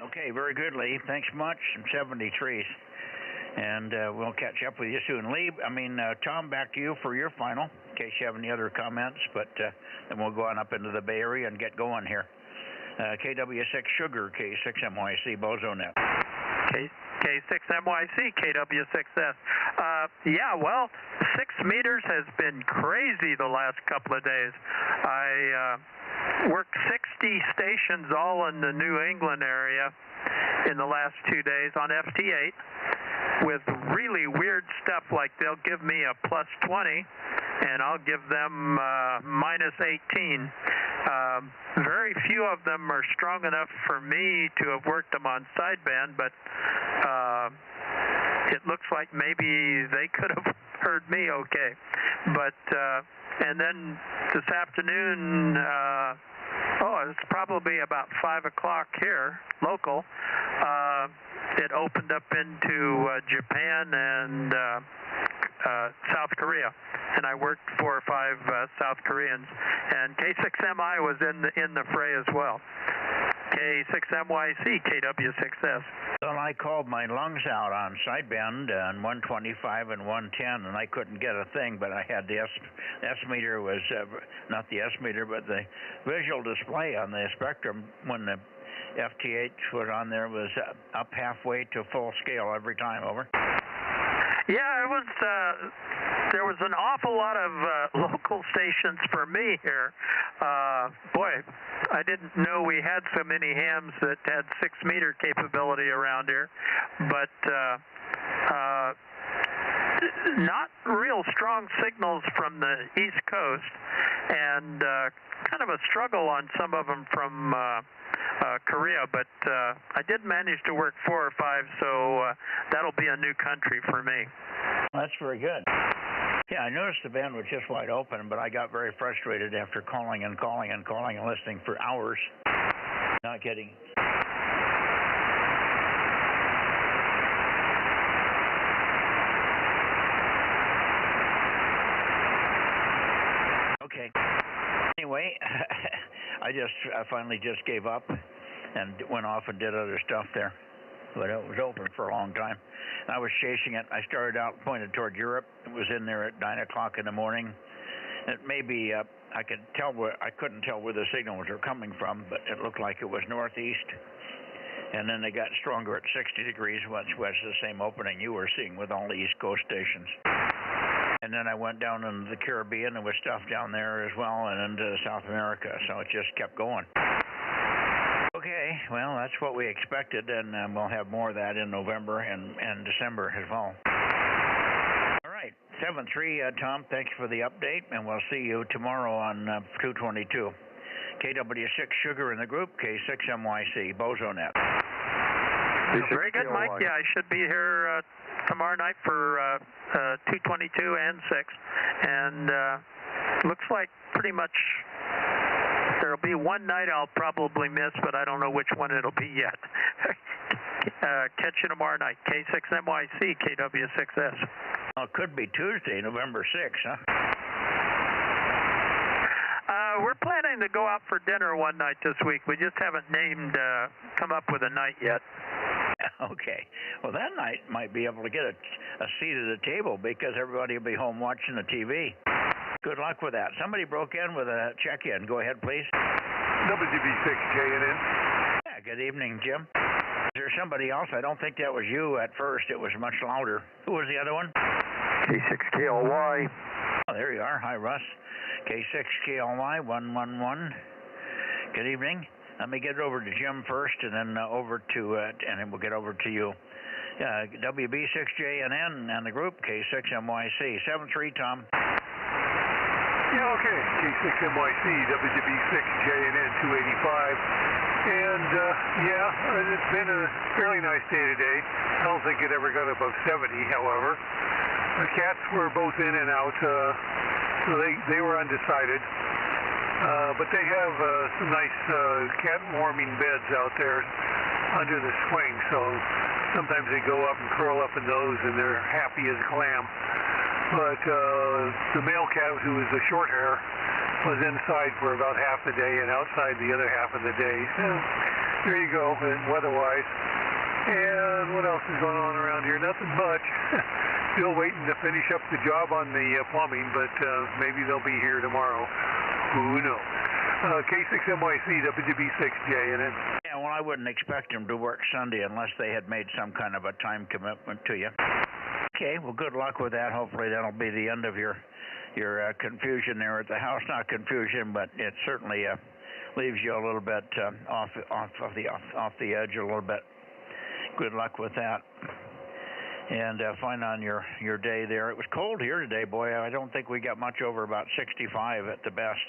Okay, very good, Lee. Thanks much. 73s. And we'll catch up with you soon. Lee, Tom, back to you for your final, in case you have any other comments. But then we'll go on up into the Bay Area and get going here. KW6 Sugar, K6MYC, Bozo Net. K6MYC, KW6S. Yeah, well, 6 meters has been crazy the last couple of days. I worked 60 stations all in the New England area in the last 2 days on FT8 with really weird stuff like they'll give me a +20 and I'll give them -18. Very few of them are strong enough for me to have worked them on sideband, but it looks like maybe they could have heard me okay. But and then this afternoon, it's probably about 5 o'clock here, local. It opened up into Japan and South Korea, and I worked 4 or 5 South Koreans, and K6MI was in the fray as well. K6MYC, KW6S. Well, I called my lungs out on sideband on 125 and 110, and I couldn't get a thing, but I had the S meter was, not the S meter, but the visual display on the spectrum when the FT8 was on there was up halfway to full scale every time. Over. Yeah, it was. There was an awful lot of local stations for me here. Boy, I didn't know we had so many hams that had 6-meter capability around here, but not real strong signals from the East Coast, and kind of a struggle on some of them from Korea, but I did manage to work 4 or 5, so that'll be a new country for me. That's very good. Yeah, I noticed the band was just wide open, but I got very frustrated after calling and listening for hours. Not kidding. Okay. Anyway, I finally just gave up and went off and did other stuff there. But it was open for a long time. I was chasing it. I started out pointed toward Europe. It was in there at 9 o'clock in the morning. It maybe I couldn't tell where the signals were coming from, but it looked like it was northeast. And then they got stronger at 60 degrees, which was the same opening you were seeing with all the East Coast stations. And then I went down into the Caribbean. There was stuff down there as well, and into South America. So it just kept going. Okay, well, that's what we expected, and we'll have more of that in November and December as well. All right, 7-3, Tom, thanks for the update, and we'll see you tomorrow on 222. KW6 Sugar in the group, K6MYC, Bozo Net. Very good, Mike. Yeah, I should be here tomorrow night for 222 and 6. And looks like pretty much there'll be one night I'll probably miss, but I don't know which one it'll be yet. Catch you tomorrow night, K6NYC, KW6S. Well, it could be Tuesday, November 6th, huh? We're planning to go out for dinner one night this week. We just haven't come up with a night yet. Okay. Well, that night might be able to get a seat at the table because everybody will be home watching the TV. Good luck with that. Somebody broke in with a check-in. Go ahead, please. WB6JNN. Yeah, good evening, Jim. Is there somebody else? I don't think that was you at first. It was much louder. Who was the other one? K6KLY. Oh, there you are. Hi, Russ. K6KLY 111. Good evening. Let me get it over to Jim first, and then and then we'll get over to you. WB6JNN and the group K6MYC 73. Tom. Yeah, okay. K6MYC, WB6JNN 285. And, it's been a fairly nice day today. I don't think it ever got above 70, however. The cats were both in and out, so they were undecided. But they have some nice cat warming beds out there under the swing, so sometimes they go up and curl up in those, and they're happy as a clam. But the male cat, who is a short hair, was inside for about half the day and outside the other half of the day. So there you go, weather-wise. And what else is going on around here? Nothing much. Still waiting to finish up the job on the plumbing, but maybe they'll be here tomorrow. Who knows? K6MYC, WB6JNN. Yeah, well, I wouldn't expect them to work Sunday unless they had made some kind of a time commitment to you. Okay, well, good luck with that. Hopefully that'll be the end of your confusion there at the house. Not confusion, but it certainly leaves you a little bit off the edge a little bit. Good luck with that. And fine on your day there. It was cold here today, boy. I don't think we got much over about 65 at the best.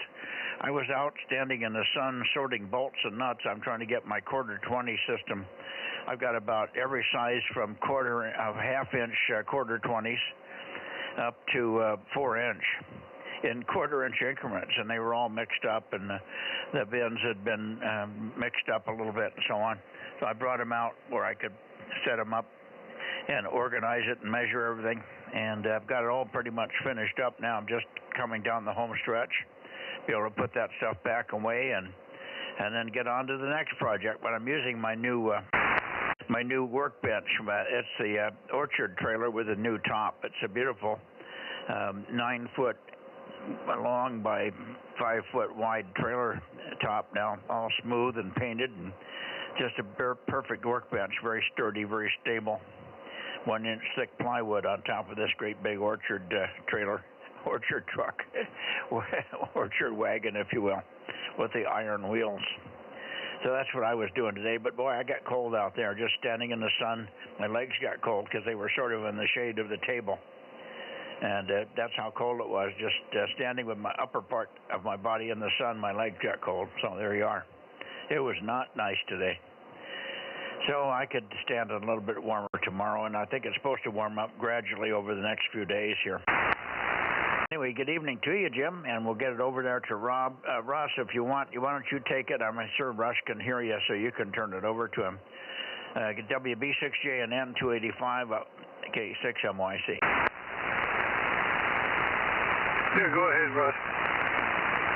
I was out standing in the sun sorting bolts and nuts. I'm trying to get my quarter 20 system. I've got about every size from half-inch quarter 20s up to 4-inch in quarter-inch increments, and they were all mixed up, and the bins had been mixed up a little bit and so on. So I brought them out where I could set them up and organize it and measure everything, and I've got it all pretty much finished up now. I'm just coming down the home stretch, be able to put that stuff back away and then get on to the next project. But I'm using my new workbench. It's the orchard trailer with a new top. It's a beautiful 9-foot long by 5-foot wide trailer top now, all smooth and painted, and just a perfect workbench, very sturdy, very stable. 1-inch thick plywood on top of this great big orchard trailer, orchard truck, orchard wagon, if you will, with the iron wheels. So that's what I was doing today. But boy, I got cold out there, just standing in the sun. My legs got cold because they were sort of in the shade of the table. And that's how cold it was, just standing with my upper part of my body in the sun. My legs got cold, so there you are. It was not nice today. So I could stand a little bit warmer tomorrow, and I think it's supposed to warm up gradually over the next few days here. Anyway, good evening to you, Jim, and we'll get it over there to Rob. Russ, if you want, why don't you take it? I'm sure Russ can hear you, so you can turn it over to him. WB6JNN 285, K6MYC. Yeah, go ahead, Russ.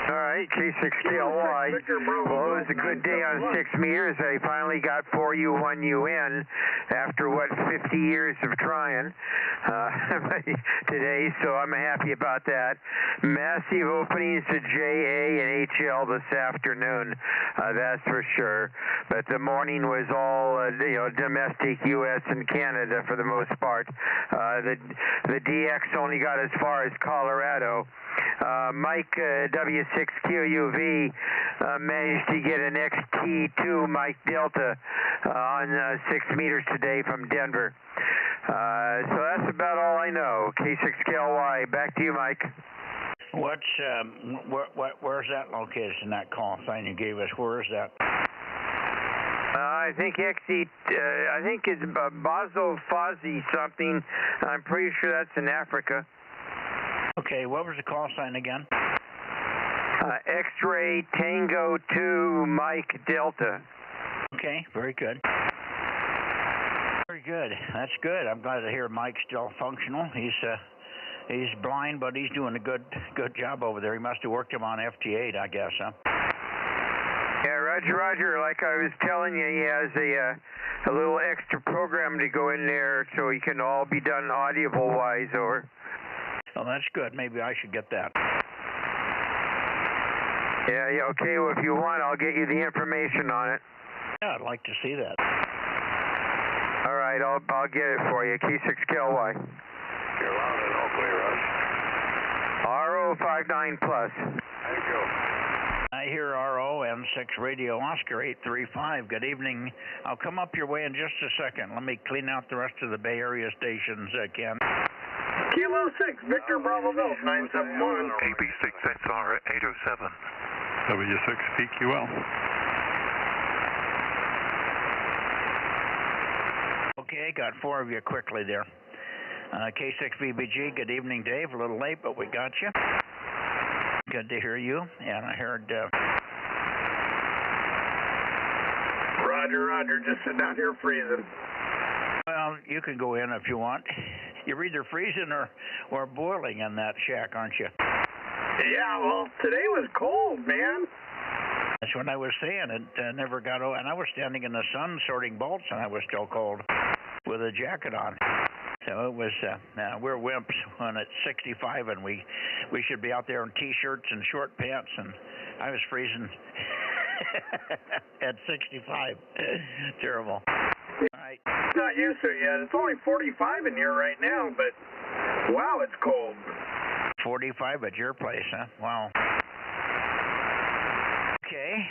All right, K6KLY. Well, it was a good day on 6 meters. I finally got 4U1 in after, 50 years of trying today, so I'm happy about that. Massive openings to JA and HL this afternoon, that's for sure. But the morning was all, domestic U.S. and Canada for the most part. The DX only got as far as Colorado. Mike W6QUV managed to get an XT2 Mike Delta on 6 meters today from Denver. So that's about all I know. K6KLY, back to you, Mike. Where's that location, that call sign you gave us? Where is that? I think actually, I think it's Bozo something. I'm pretty sure that's in Africa. Okay, what was the call sign again? X-ray Tango 2 Mike Delta. Okay, very good. Very good. That's good. I'm glad to hear Mike's still functional. He's blind, but he's doing a good job over there. He must have worked him on FT8, I guess, huh? Yeah, Roger. Like I was telling you, he has a little extra program to go in there so he can all be done audible-wise, over. Oh, that's good. Maybe I should get that. Yeah, okay. Well, if you want, I'll get you the information on it. Yeah, I'd like to see that. All right, I'll get it for you. K6KLY. You're loud and all clear, Rush. RO59 plus. Thank you. I hear RO N6 Radio Oscar 835. Good evening. I'll come up your way in just a second. Let me clean out the rest of the Bay Area stations, Ken. Kilo 6, Victor Bravo Belt 971. AB6SR 807. W6PQL. Okay, got 4 of you quickly there. K6VBG, good evening, Dave. A little late, but we got you. Good to hear you. And I heard... Roger, just sitting out here freezing. Well, you can go in if you want. You're either freezing or boiling in that shack, aren't you? Yeah, well, today was cold, man. That's what I was saying. It never got over. And I was standing in the sun sorting bolts, and I was still cold with a jacket on. So it was, we're wimps when it's 65, and we should be out there in T-shirts and short pants, and I was freezing at 65. Terrible. All right. It's not used to it yet. It's only 45 in here right now, but wow, it's cold. 45 at your place, huh? Wow. Okay.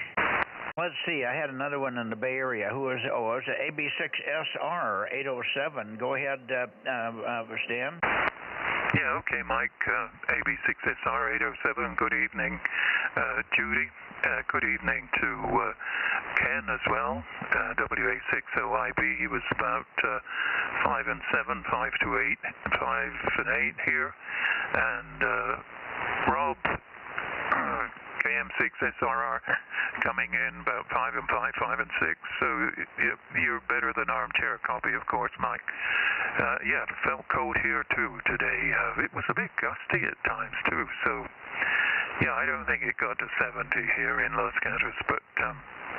Let's see. I had another one in the Bay Area. Who was it? Oh, it was the AB6SR 807. Go ahead, Stan. Yeah, okay, Mike. AB6SR 807. Good evening, Judy. Good evening to Ken as well. WA6OIB. He was about 5 and 7, 5 to 8, 5 and 8 here, and Rob. KM6SRR coming in about 5 and 5, 5 and 6. So you're better than armchair copy, of course, Mike. Yeah, it felt cold here too today. It was a bit gusty at times too. So yeah, I don't think it got to 70 here in Los Gatos, but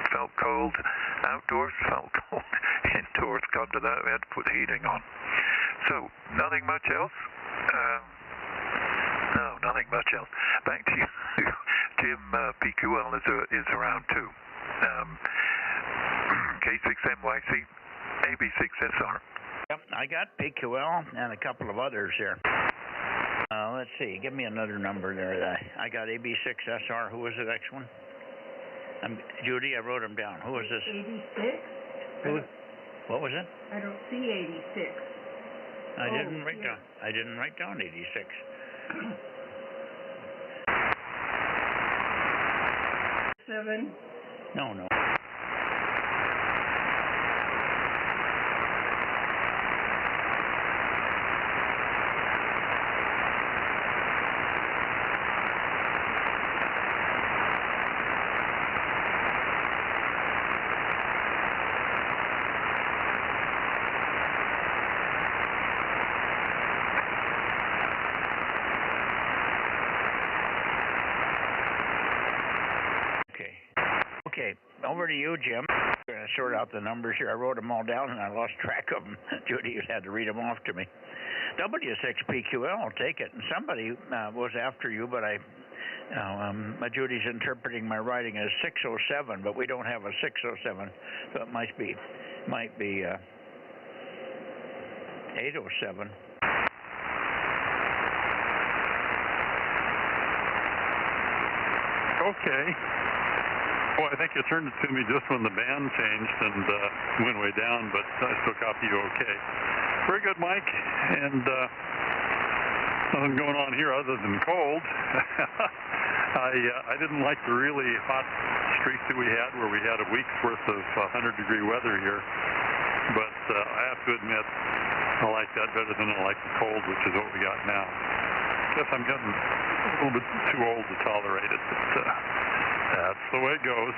felt cold outdoors, felt cold indoors. Come to that, we had to put heating on. So nothing much else. No, nothing much else. Back to you. Jim, PQL is around too. K6NYC, AB6SR. Yep, I got PQL and a couple of others here. Let's see, give me another number there. I got AB6SR. Who was the next one? Judy, I wrote them down. Who was this? 86? What was it? I don't see 86. I didn't write down 86. Seven. No. Okay, over to you, Jim. I'm going to sort out the numbers here. I wrote them all down, and I lost track of them. Judy had to read them off to me. W6PQL, I'll take it. And somebody was after you, but Judy's interpreting my writing as 607, but we don't have a 607, so it might be 807. Okay. Well, I think you turned it to me just when the band changed and went way down, but I still copy you okay. Very good, Mike. And nothing going on here other than cold. I didn't like the really hot streak that we had, where we had a week's worth of 100-degree weather here. But I have to admit, I like that better than I like the cold, which is what we got now. Guess I'm getting a little bit too old to tolerate it, but that's the way it goes.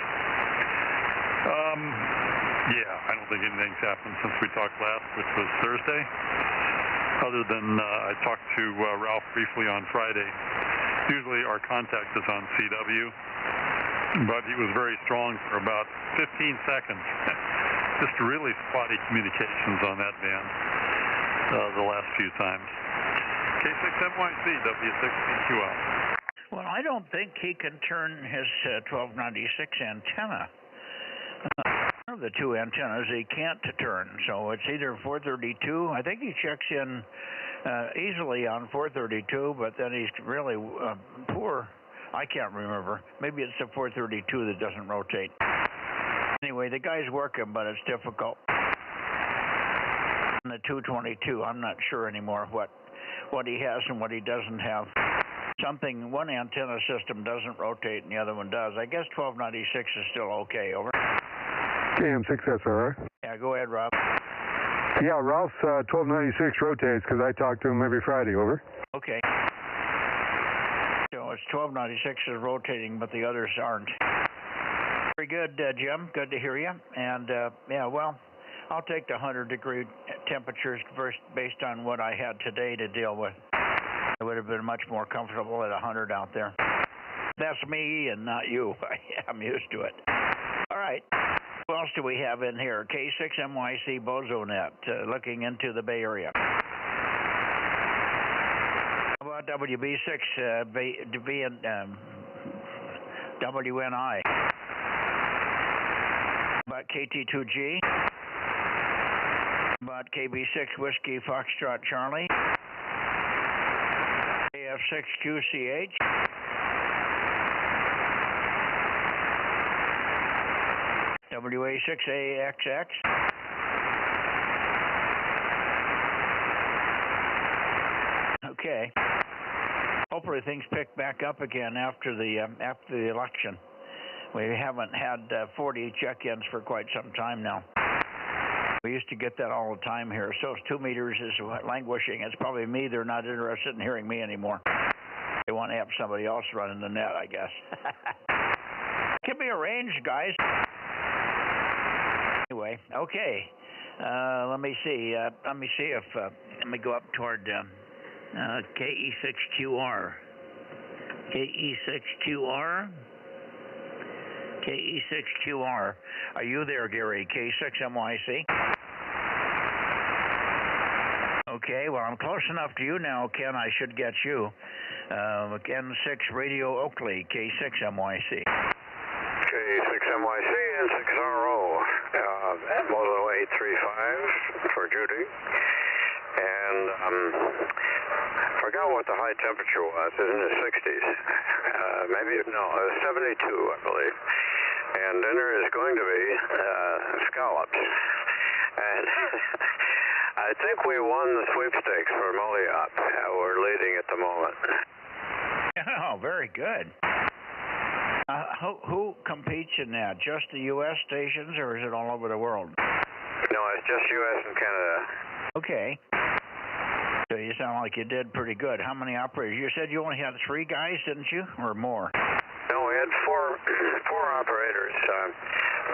Yeah, I don't think anything's happened since we talked last, which was Thursday. Other than I talked to Ralph briefly on Friday. Usually our contact is on CW, but he was very strong for about 15 seconds. Just really spotty communications on that band the last few times. K6MYC, W6PQL. Well, I don't think he can turn his 1296 antenna. One of the two antennas he can't turn, so it's either 432. I think he checks in easily on 432, but then he's really poor. I can't remember. Maybe it's the 432 that doesn't rotate. Anyway, the guy's working, but it's difficult. And the 222, I'm not sure anymore what he has and what he doesn't have. One antenna system doesn't rotate and the other one does. I guess 1296 is still okay. Over. KM6SR. Yeah, go ahead, Rob. Yeah, Ralph's 1296 rotates because I talk to him every Friday. Over. Okay. So it's 1296 is rotating, but the others aren't. Very good, Jim. Good to hear you. And yeah, well, I'll take the 100-degree temperatures first based on what I had today to deal with. I would have been much more comfortable at 100 out there. That's me and not you. I'm used to it. All right. What else do we have in here? K6MYC Bozo Net, looking into the Bay Area. How about WB6, WNI? About KT2G? About KB6 Whiskey Foxtrot Charlie? AF6QCH? WA6AXX? Okay. Hopefully things pick back up again after the election. We haven't had 40 check-ins for quite some time now. We used to get that all the time here. So if 2 meters is languishing, it's probably me. They're not interested in hearing me anymore. They want to have somebody else running the net, I guess. Can be arranged, guys. Anyway, okay. Let me see. Let me see if let me go up toward KE6QR. KE6QR. KE6QR. Are you there, Gary? K6MYC. Okay. Well, I'm close enough to you now, Ken. I should get you. N6 Radio Oakley. K6MYC. K6MYC and 6RO. Bozo 835 for Judy. And forgot what the high temperature was. It's in the 60s. Maybe, no, it was 72, I believe. And then there is going to be scallops. And I think we won the sweepstakes for Moliop. We're leading at the moment. Oh, very good. Who competes in that? Just the U.S. stations, or is it all over the world? No, it's just U.S. and Canada. Okay. So you sound like you did pretty good. How many operators? You said you only had 3 guys, didn't you, or more? No, we had four operators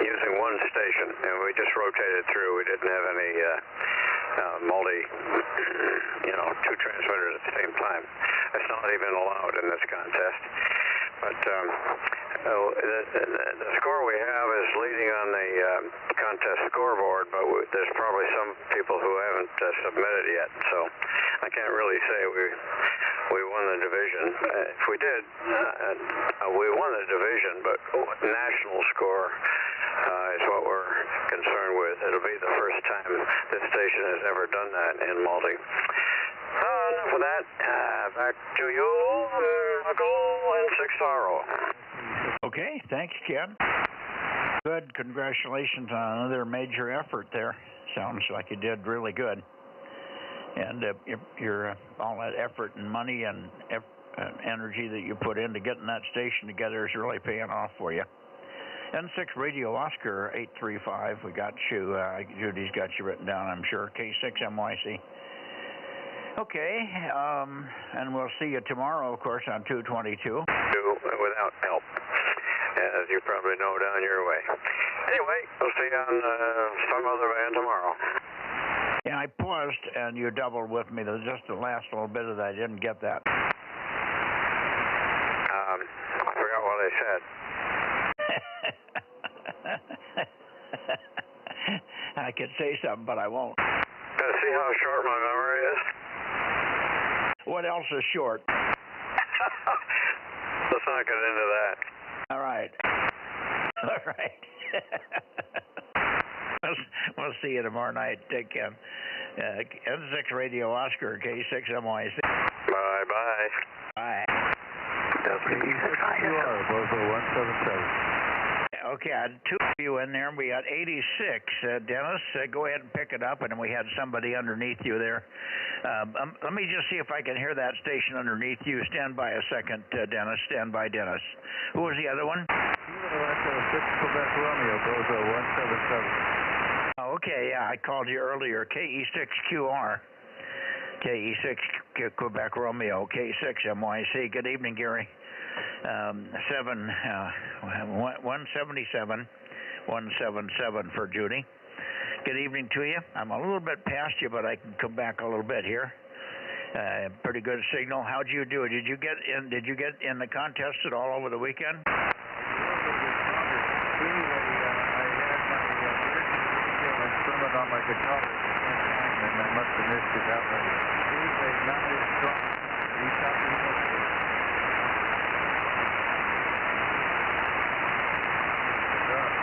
using one station, and we just rotated through. We didn't have any two transmitters at the same time. That's not even allowed in this contest. But the score we have is leading on the contest scoreboard, but there's probably some people who haven't submitted yet, so I can't really say we won the division. If we did, we won the division, but national score is what we're concerned with. It'll be the first time this station has ever done that in Maldi. Enough of that. Back to you, and 6RO. Okay, thanks, Ken. Good. Congratulations on another major effort there. Sounds like you did really good. And all that effort and money and energy that you put into getting that station together is really paying off for you. N6 Radio Oscar 835. We got you. Judy's got you written down, I'm sure. K6 MYC. Okay, and we'll see you tomorrow, of course, on 222. Without help, as you probably know down your way. Anyway, we'll see you on some other band tomorrow. Yeah, I paused, and you doubled with me. Just the last little bit of that, I didn't get that. I forgot what I said. I could say something, but I won't. Gonna see how short my memory is. What else is short? Let's not get into that. All right. All right. We'll see you tomorrow night. Take care. N6 Radio Oscar, K6 MYC. Bye-bye. Bye. WB6QR, Bozo 177. Okay, I had two of you in there. We got 86. Dennis, go ahead and pick it up, and we had somebody underneath you there. Let me just see if I can hear that station underneath you. Stand by a second, Dennis. Stand by, Dennis. Who was the other one? Quebec Romeo, Bozo 177. Okay, yeah, I called you earlier. KE6QR. KE6 Quebec Romeo, K6 MYC. Good evening, Gary. 177 for Judy. Good evening to you. I'm a little bit past you, but I can come back a little bit here. Pretty good signal. How'd you do? Did you get in the contest at all over the weekend? Anyway, I had my instrument on my guitar and I must have missed it that way. Anyway, not as strong.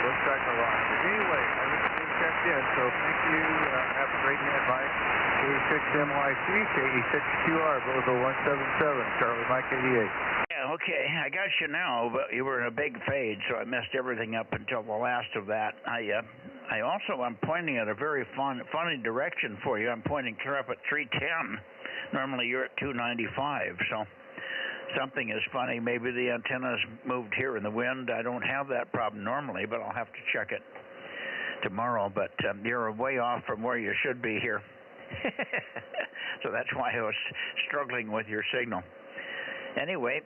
Looks like a lot. But anyway, everything checked in, so thank you. Have a great night, Mike. K6MYC, KE6QR, Bozo 177, Charlie Mike 88. Yeah, okay. I got you now, but you were in a big fade, so I messed everything up until the last of that. I'm pointing at a very funny direction for you. I'm pointing clear up at 310. Normally you're at 295, so something is funny. Maybe the antenna's moved here in the wind. I don't have that problem normally, but I'll have to check it tomorrow. But you're way off from where you should be here. So that's why I was struggling with your signal. Anyway,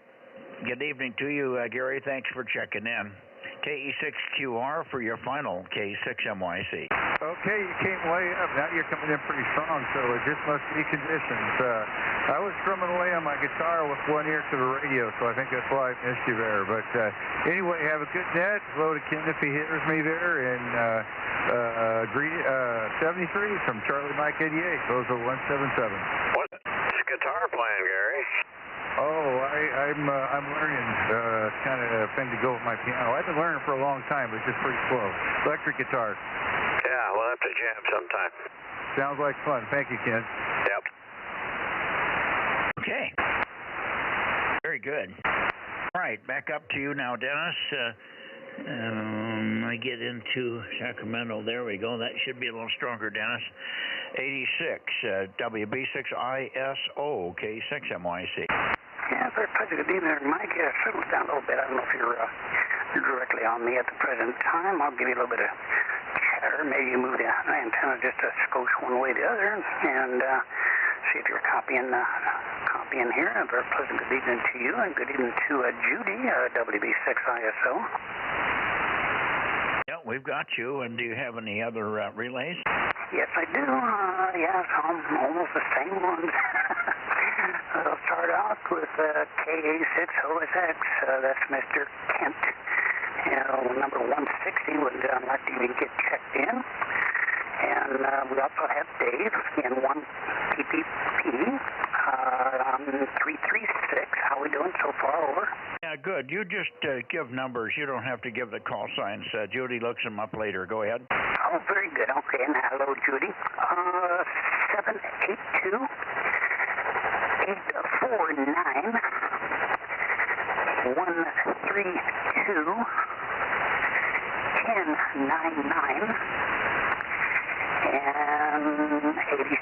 good evening to you, Gary. Thanks for checking in. KE6QR for your final K6MYC. Okay, you came way up. Now you're coming in pretty strong, so it just must be conditions. I was strumming away on my guitar with one ear to the radio, so I think that's why I missed you there. But anyway, have a good net. Hello to Ken if he hears me there. And 73 from Charlie Mike 88, Bozo 177. What's guitar playing, Gary? Oh, I'm learning kind of thing to go with my piano. I've been learning for a long time, but it's just pretty slow. Electric guitar. Yeah, we'll have to jam sometime. Sounds like fun. Thank you, Ken. Yep. Okay. Very good. All right, back up to you now, Dennis. I get into Sacramento. There we go. That should be a little stronger, Dennis. 86, WB6ISO, K6MYC. Yeah, very pleasant. Good evening, Mike. Settle down a little bit. I don't know if you're directly on me at the present time. I'll give you a little bit of chatter. Maybe you move the antenna just a skosh one way or the other, and see if you're copying here. A very pleasant good evening to you, and good evening to Judy, WB6ISO. Yeah, we've got you. And do you have any other relays? Yes, I do. Yes, almost the same ones. I'll start out with KA6OSX. That's Mr. Kent. Number 160 would like to even get checked in. And we also have Dave in 1PPP on 336. How we doing so far? Over. Yeah, good. You just give numbers. You don't have to give the call signs. Judy looks them up later. Go ahead. Oh, very good. Okay, and hello, Judy. 782 849 132 1099. and 86.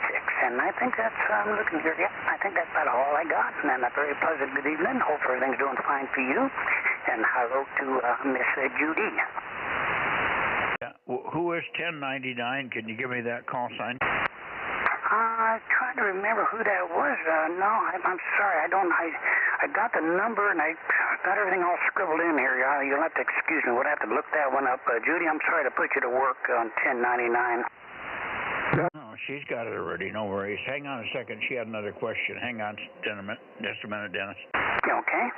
And I think that's, I'm looking here, yeah, I think that's about all I got. And a very pleasant good evening. Hope everything's doing fine for you. And hello to Miss Judy. Yeah. Who is 1099? Can you give me that call sign? I'm trying to remember who that was. No, I'm sorry. I got the number and I got everything all scribbled in here. You'll have to excuse me. We'll have to look that one up. Judy, I'm sorry to put you to work on 1099. No, she's got it already. No worries. Hang on a second. She had another question. Hang on just a minute, Dennis. Okay.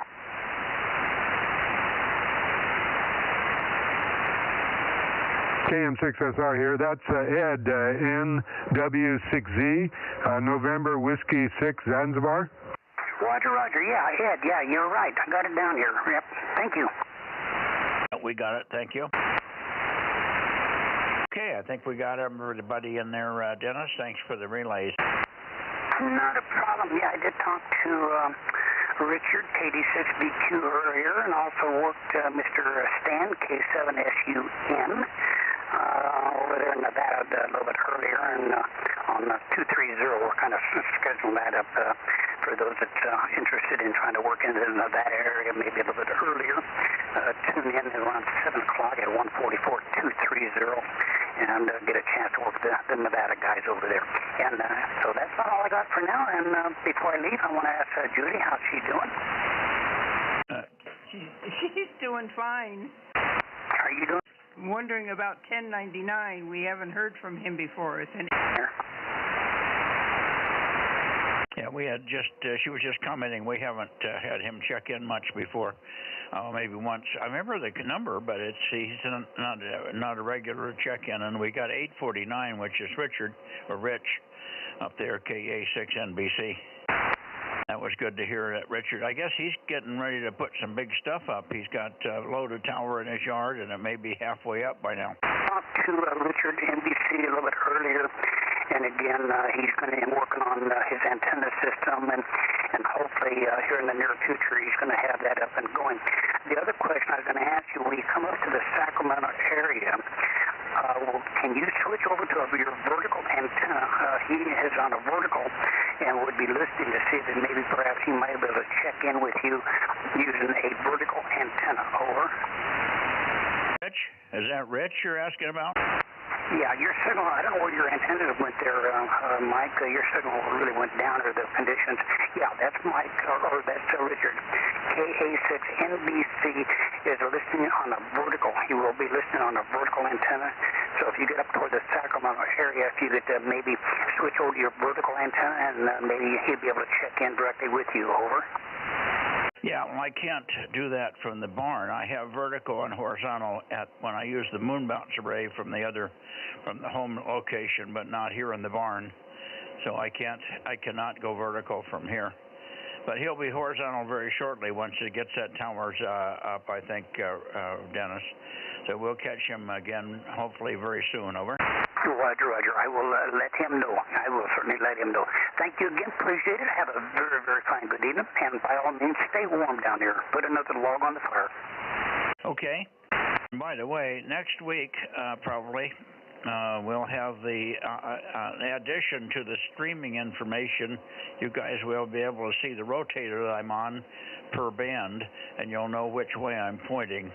KM6SR here. That's Ed, NW6Z, November Whiskey 6, Zanzibar. Roger. Yeah, Ed. Yeah, you're right. I got it down here. Yep. Thank you. We got it. Thank you. Okay, I think we got everybody in there, Dennis. Thanks for the relays. Not a problem. Yeah, I did talk to Richard, KD6BQ earlier, and also worked Mr. Stan, K7SUN, over there in Nevada a little bit earlier, and on 230, we're kind of scheduling that up for those that interested in trying to work in the Nevada area maybe a little bit earlier. Tune in around 7 o'clock at 144-230 and get a chance to work the Nevada guys over there. And so that's about all I got for now. And before I leave, I want to ask Judy, how's she doing? She's doing fine. How are you doing? Wondering about 1099. We haven't heard from him before. Is any Yeah, we had just, she was just commenting, we haven't had him check in much before. Maybe once. I remember the number, but he's not a regular check-in. And we got 849, which is Rich, up there, KA6NBC. That was good to hear that, Richard. I guess he's getting ready to put some big stuff up. He's got a loaded tower in his yard, and it may be halfway up by now. I talked to Richard, NBC, a little bit earlier. And again, he's going to be working on his antenna system, and hopefully here in the near future, he's going to have that up and going. The other question I was going to ask you, when you come up to the Sacramento area, can you switch over to your vertical antenna? He is on a vertical and would be listening to see that maybe perhaps he might be able to check in with you using a vertical antenna. Over. Rich? Is that Rich you're asking about? Yeah, your signal, I don't know where your antenna went there, Mike. Your signal really went down, or the conditions. Yeah, that's Mike, or that's Richard. KA6NBC is listening on a vertical. He will be listening on a vertical antenna. So if you get up toward the Sacramento area, if you could maybe switch over to your vertical antenna, and maybe he'll be able to check in directly with you. Over. Yeah, well, I can't do that from the barn. I have vertical and horizontal when I use the moon bounce array from the home location, but not here in the barn. So I cannot go vertical from here. But he'll be horizontal very shortly once he gets that towers up, I think, Dennis. So we'll catch him again, hopefully very soon. Over. Roger. I will let him know. I will certainly let him know. Thank you again. Appreciate it. Have a very, very fine good evening. And by all means, stay warm down here. Put another log on the fire. Okay. By the way, next week, probably, we'll have the addition to the streaming information. You guys will be able to see the rotator that I'm on per band, and you'll know which way I'm pointing.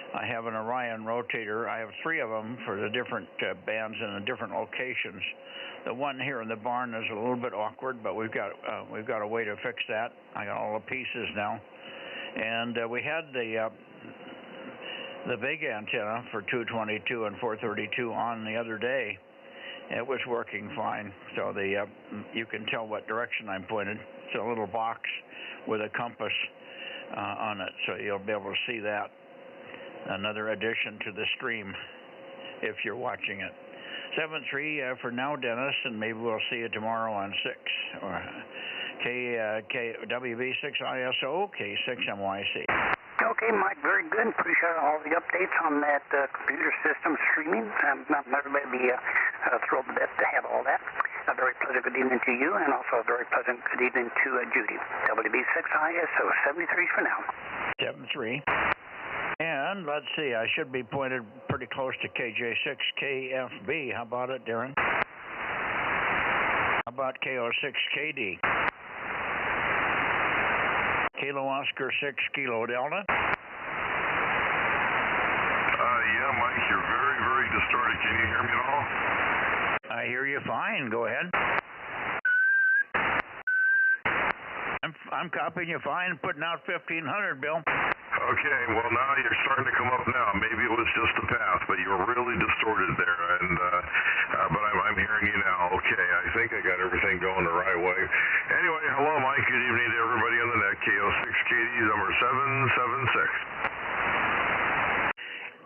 I have an Orion rotator. I have 3 of them for the different bands in the different locations. The one here in the barn is a little bit awkward, but we've got a way to fix that. I got all the pieces now, and we had the big antenna for 222 and 432 on the other day. It was working fine, so you can tell what direction I'm pointed. It's a little box with a compass on it, so you'll be able to see that. Another addition to the stream if you're watching it. 7-3 for now, Dennis, and maybe we'll see you tomorrow on 6 or WB6ISO, K6MYC. Okay, Mike, very good. Appreciate all the updates on that computer system streaming. Everybody will be thrilled to death to have all that. A very pleasant good evening to you, and also a very pleasant good evening to Judy. WB6ISO 73 for now. 7-3. And let's see, I should be pointed pretty close to KJ6KFB. How about it, Darren? about KO6KD? Kilo Oscar 6 Kilo Delta. Yeah, Mike, you're very, very distorted. Can you hear me at all? I hear you fine. Go ahead. I'm copying you fine, putting out 1,500, Bill. Okay, well, now you're starting to come up now. Maybe it was just the path, but you were really distorted there. And but I'm hearing you now. Okay, I think I got everything going the right way. Anyway, hello, Mike. Good evening to everybody on the net. KO6KD number 776.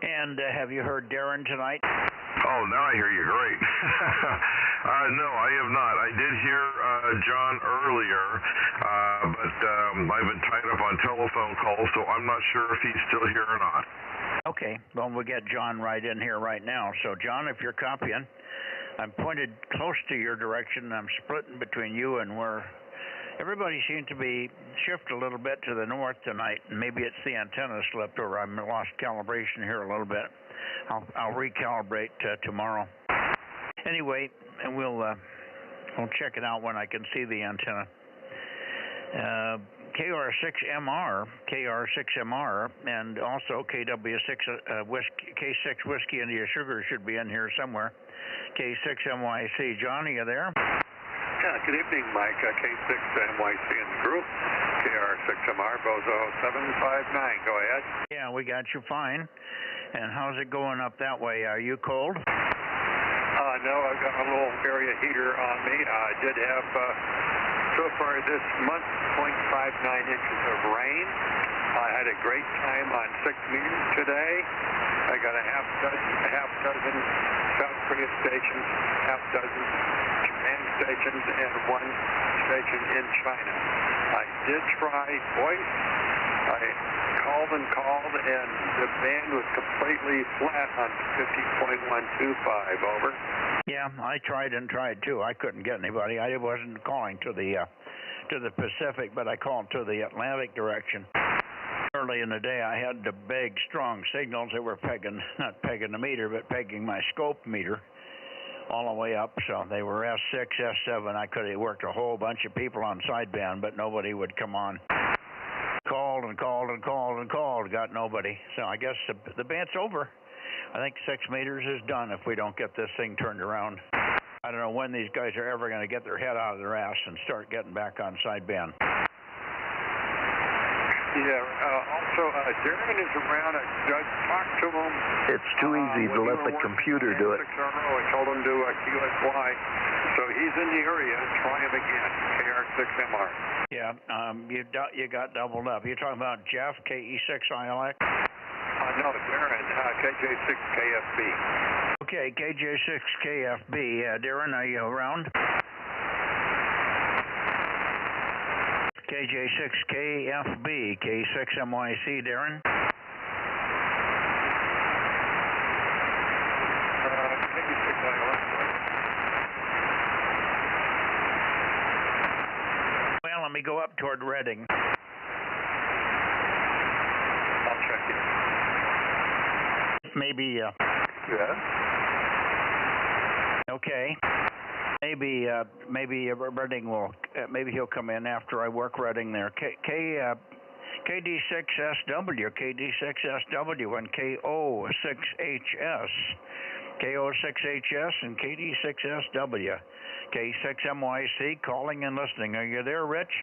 And have you heard Darren tonight? Oh, now I hear you. Great. No, I have not. I did hear John earlier, but I've been tied up on telephone calls, so I'm not sure if he's still here or not. Okay. Well, we'll get John right in here right now. So, John, if you're copying, I'm pointed close to your direction. I'm splitting between you and where everybody seemed to be shifted a little bit to the north tonight. Maybe it's the antenna slipped or I lost calibration here a little bit. I'll recalibrate tomorrow. Anyway, and we'll check it out when I can see the antenna. KR6MR, and also KW6 K6 Whiskey India Sugar should be in here somewhere. K6MYC. John, are you there? Yeah, good evening, Mike. K6MYC in the group. KR6MR, Bozo 759. Go ahead. Yeah, we got you fine. And how's it going up that way? Are you cold? No, I've got a little area heater on me. I did have, so far this month, 0.59 inches of rain. I had a great time on 6 meters today. I got a half dozen South Korea stations, half dozen Japan stations, and 1 station in China. I did try voice. I called, and the band was completely flat on 50.125. Over. Yeah, I tried too. I couldn't get anybody. I wasn't calling to the Pacific, but I called to the Atlantic direction. Early in the day, I had the big, strong signals that were not pegging the meter, but pegging my scope meter all the way up. So they were S6, S7. I could have worked a whole bunch of people on sideband, but nobody would come on. Called, got nobody. So I guess the band's over. I think 6 meters is done if we don't get this thing turned around. I don't know when these guys are ever going to get their head out of their ass and start getting back on sideband. Yeah, also, Darren is around. I talked to him. It's too easy to let the computer do it. I told him to QSY. So he's in the area. Try him again. KR6MR. Yeah, you got doubled up. You're talking about Jeff, KE6ILX? No, Darren, KJ6KFB. Okay, KJ6KFB. Darren, are you around? KJ6KFB, K6MYC, Darren? Well, let me go up toward Reading. I'll check it. Maybe, Yeah? Okay. Maybe Reading will. Maybe he'll come in after I work Reading there. KD6SW, KD6SW, and KO6HS, KO6HS, and KD6SW, K6MYC, calling and listening. Are you there, Rich?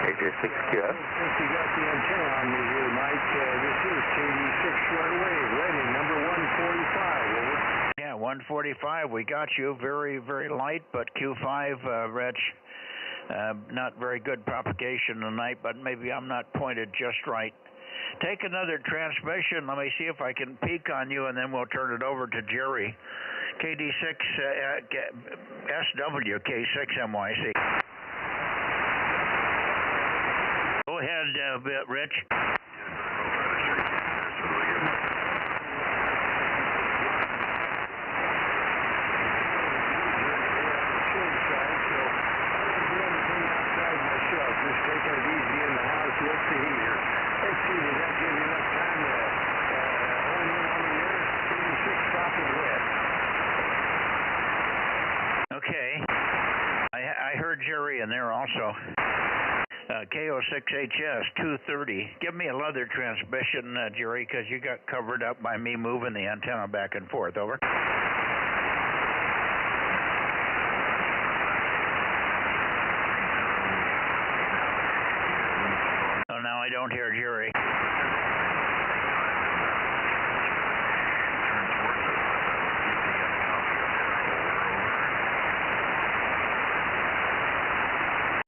KJ6, yes. Since you got the antenna on me here, Mike, this is KD6 shortwave, Reading, number 145, over. Yeah, 145. We got you. Very, very light, but Q5, Rich, not very good propagation tonight, but maybe I'm not pointed just right. Take another transmission. Let me see if I can peek on you, and then we'll turn it over to Jerry. KD6SW, K6MYC. Go ahead, Rich. Just taking it easy in the house with the heater. Let's see, does that give you enough time to hone in on the nearest 86 stopping wet? Bozo. KO6HS 230. Give me a leather transmission, Jerry, because you got covered up by me moving the antenna back and forth. Over. Oh, now I don't hear Jerry.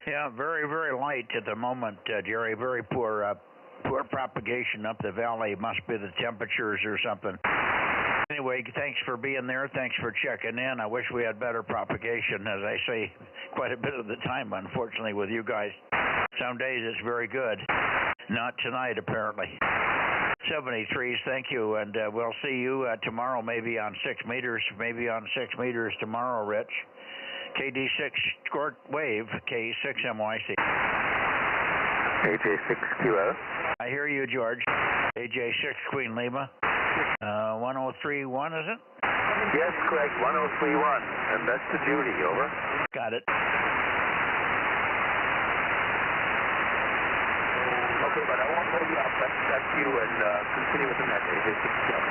Yeah, very, very light at the moment, Jerry. Very poor propagation up the valley. Must be the temperatures or something. Anyway, thanks for being there. Thanks for checking in. I wish we had better propagation, as I say quite a bit of the time, unfortunately, with you guys. Some days it's very good. Not tonight, apparently. 73s, thank you, and we'll see you tomorrow, maybe on 6 meters, tomorrow, Rich. KD6 short wave, K6MYC. AJ6QS. I hear you, George. AJ6 Queen Lima. 1031, is it? Yes, correct, 1031. And that's to Judy, over. Got it. Okay, but I won't hold you up. That's you, and continue with the net, AJ6QS.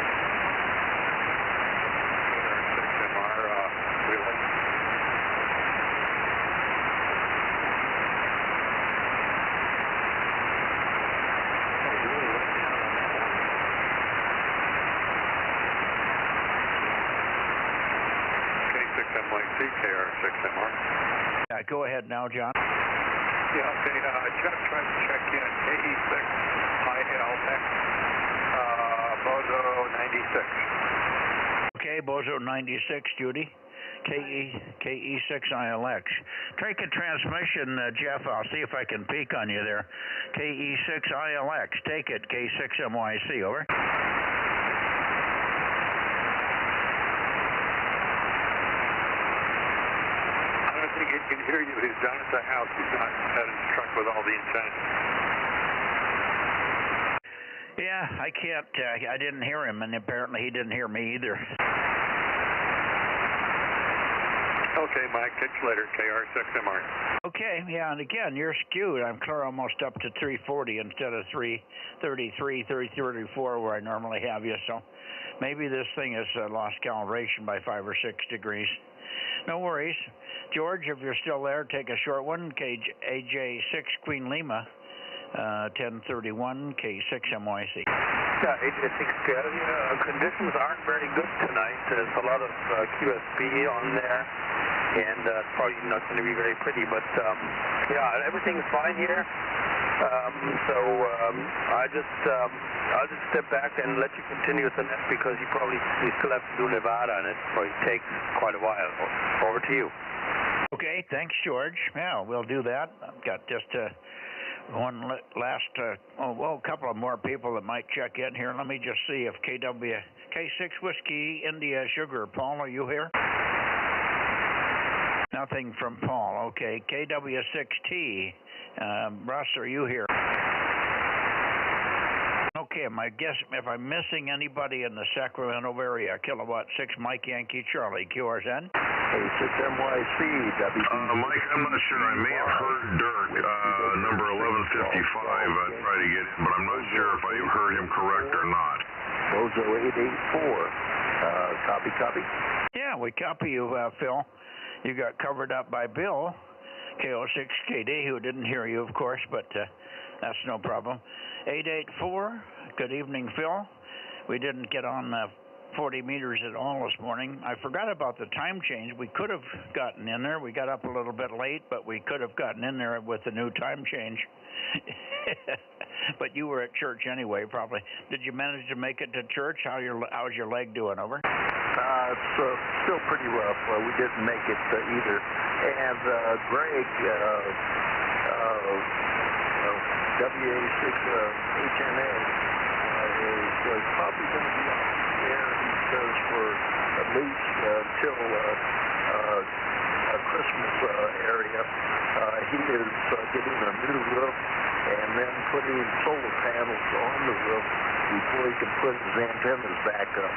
KR6MR. Go ahead now, John. Yeah, okay. Chuck tried to check in. KE6ILX, Bozo 96. Okay, Bozo 96, Judy. KE6ILX. Take a transmission, Jeff. I'll see if I can peek on you there. KE6ILX. Take it. K6MYC. Over. I think he can hear you. He's down at the house. He's not at his truck with all the antennas. Yeah, I can't. I didn't hear him, and apparently he didn't hear me either. Okay, Mike. Catch you later. KR6MR. Okay, yeah, and again, you're skewed. I'm clear almost up to 340 instead of 333, 334 where I normally have you, so maybe this thing has lost calibration by 5 or 6 degrees. No worries. George, if you're still there, take a short one. AJ6 Queen Lima, 1031, K6MYC. Yeah, AJ6, conditions aren't very good tonight. There's a lot of QSB on there, and it's probably not going to be very pretty, but yeah, everything's fine here. I'll just step back and let you continue with the net because you still have to do Nevada, and it probably takes quite a while. Over to you. Okay, thanks, George. Yeah, we'll do that. I've got just one last, a couple of more people that might check in here. Let me just see if K6 Whiskey India Sugar. Paul, are you here? Nothing from Paul. Okay, KW6T. Russ, are you here? Okay, my guess, if I'm missing anybody in the Sacramento area, Kilowatt 6 Mike Yankee Charlie, QRN. K6MYC, Mike, I'm not sure. I may have heard Dirk, number 1155, try to get in, but I'm not sure if I heard him correct or not. Bozo 884, copy. Yeah, we copy you, Phil. You got covered up by Bill, KO6KD, who didn't hear you, of course, but that's no problem. 884, good evening, Phil. We didn't get on 40 meters at all this morning. I forgot about the time change. We could have gotten in there. We got up a little bit late, but we could have gotten in there with the new time change. But you were at church anyway, probably. Did you manage to make it to church? How's your leg doing? Over. It's still pretty rough. We didn't make it either. And Greg, WA6HNA, is probably going to be off there, he says, for at least till Christmas area. He is getting a new roof and then putting solar panels on the roof before he can put his antennas back up.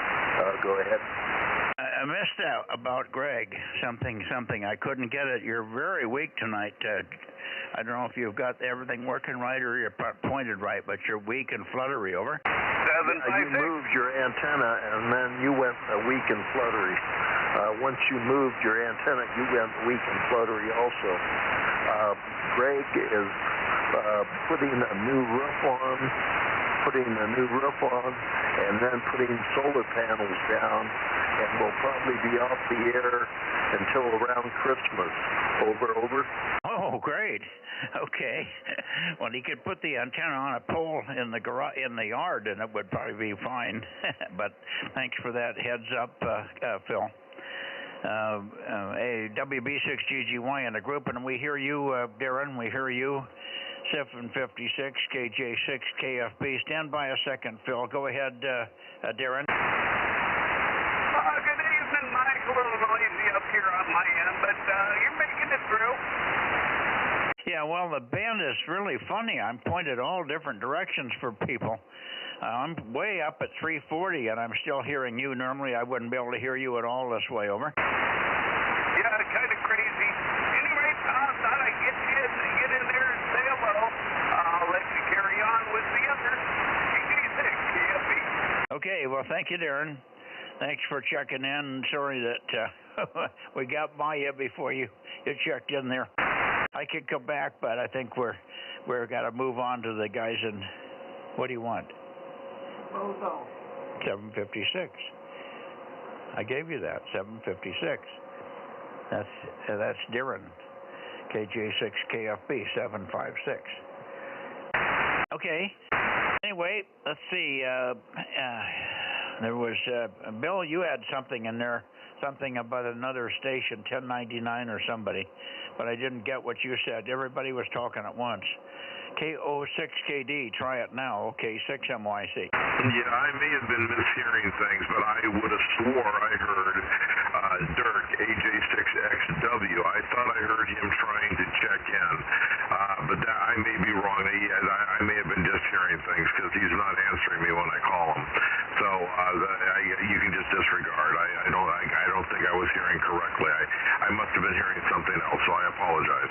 Go ahead. I missed out about Greg. Something. I couldn't get it. You're very weak tonight. I don't know if you've got everything working right or you're pointed right, but you're weak and fluttery. Over. You moved your antenna, and then you went weak and fluttery. Once you moved your antenna, you went weak and fluttery also. Greg is putting a new roof on, and then putting solar panels down, and will probably be off the air until around Christmas. Over. Oh, great. Okay. Well, he could put the antenna on a pole in the yard, and it would probably be fine. But thanks for that heads up, Phil. WB6GGY in the group, and we hear you, Darren. We hear you. 756 KJ6 KFB. Stand by a second, Phil. Go ahead, Darren. Good evening, Mike. A little noisy up here on my end, but you're making it through. Yeah, well, the band is really funny. I'm pointed all different directions for people. I'm way up at 340, and I'm still hearing you. Normally, I wouldn't be able to hear you at all this way. Over. Yeah, kind of crazy. Anyway, I thought I'd get in there and say hello. I'll let you carry on with the other KJ6 KFB. Okay, well, thank you, Darren. Thanks for checking in. Sorry that we got by you before you checked in there. I could go back, but I think we're got to move on to the guys in. What do you want? Bozo. 756. I gave you that. 756. That's Darren. KJ6 KFB 756. Okay. Anyway, let's see. There was Bill. You had something in there, something about another station, 1099 or somebody, but I didn't get what you said. Everybody was talking at once. KO6KD, try it now. Okay, 6MYC. Yeah, I may have been mishearing things, but I would have swore I heard Dirk, AJ6XW. I thought I heard him trying to check in, but I may be wrong. I may have been just hearing things because he's not answering me when I call him. So you can just disregard. I don't think I was hearing correctly. I must have been hearing something else, so I apologize.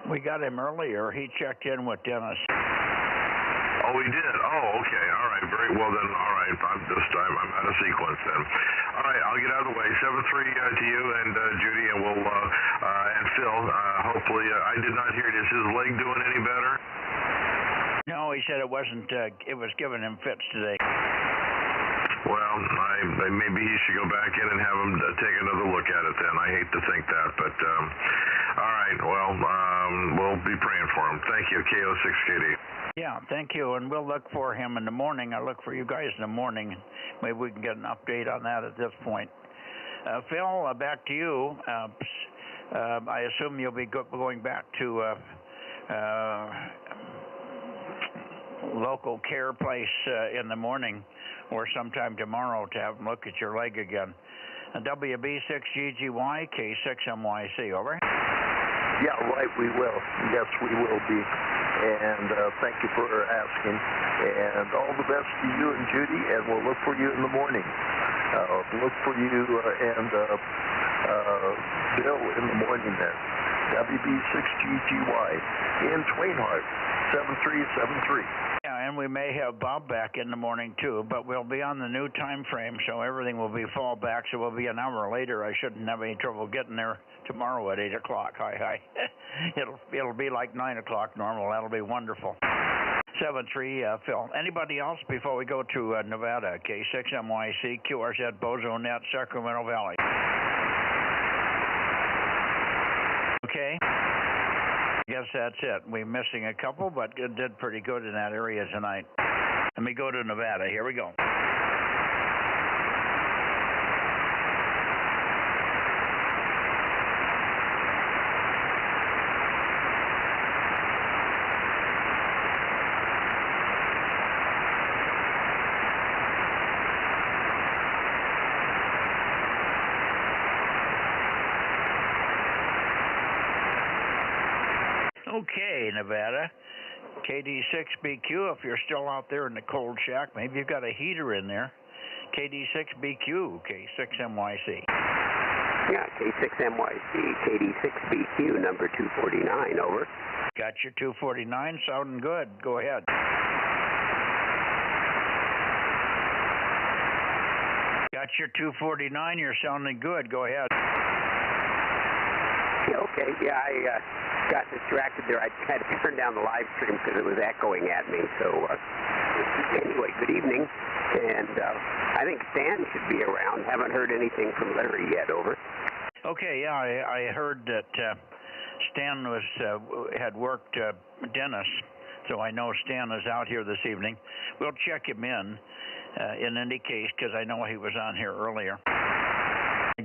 We got him earlier. He checked in with Dennis. Oh, he did? Oh, okay. All right. Very well then. All right. I'm out of sequence then. All right. I'll get out of the way. 7-3 to you and Judy, and we'll and Phil. Hopefully, I did not hear it. Is his leg doing any better? No, he said it wasn't. It was giving him fits today. Well, maybe he should go back in and have him take another look at it then. I hate to think that, but all right. Well, we'll be praying for him. Thank you, KO6KD. Yeah, thank you, and we'll look for him in the morning. I'll look for you guys in the morning. Maybe we can get an update on that at this point. Phil, back to you. I assume you'll be going back to local care place in the morning or sometime tomorrow to have them look at your leg again. WB6GGY, K6MYC, over. Yeah, right, we will. Yes, we will be. And thank you for asking. And all the best to you and Judy, and we'll look for you in the morning. Look for you and Bill in the morning then. WB6GGY in Twainhart, 7373. Yeah, and we may have Bob back in the morning too, but we'll be on the new time frame, so everything will be fall back, so we'll be an hour later. I shouldn't have any trouble getting there tomorrow at 8 o'clock. Hi. It'll be like 9 o'clock normal. That'll be wonderful. 7-3, Phil. Anybody else before we go to Nevada? K6MYC, QRZ, Bozo Net, Sacramento Valley. Okay. I guess that's it. We're missing a couple, but it did pretty good in that area tonight. Let me go to Nevada. Here we go. Okay, Nevada, KD6BQ, if you're still out there in the cold shack, maybe you've got a heater in there. KD6BQ, K6MYC. Yeah, K6MYC, KD6BQ, number 249, over. Got your 249, sounding good. Go ahead. Got your 249, you're sounding good. Go ahead. Okay, yeah, I got distracted there. I had to turn down the live stream because it was echoing at me. So anyway, good evening. And I think Stan should be around. Haven't heard anything from Larry yet, over. Okay, yeah, I heard that Stan had worked Dennis, so I know Stan is out here this evening. We'll check him in any case, because I know he was on here earlier.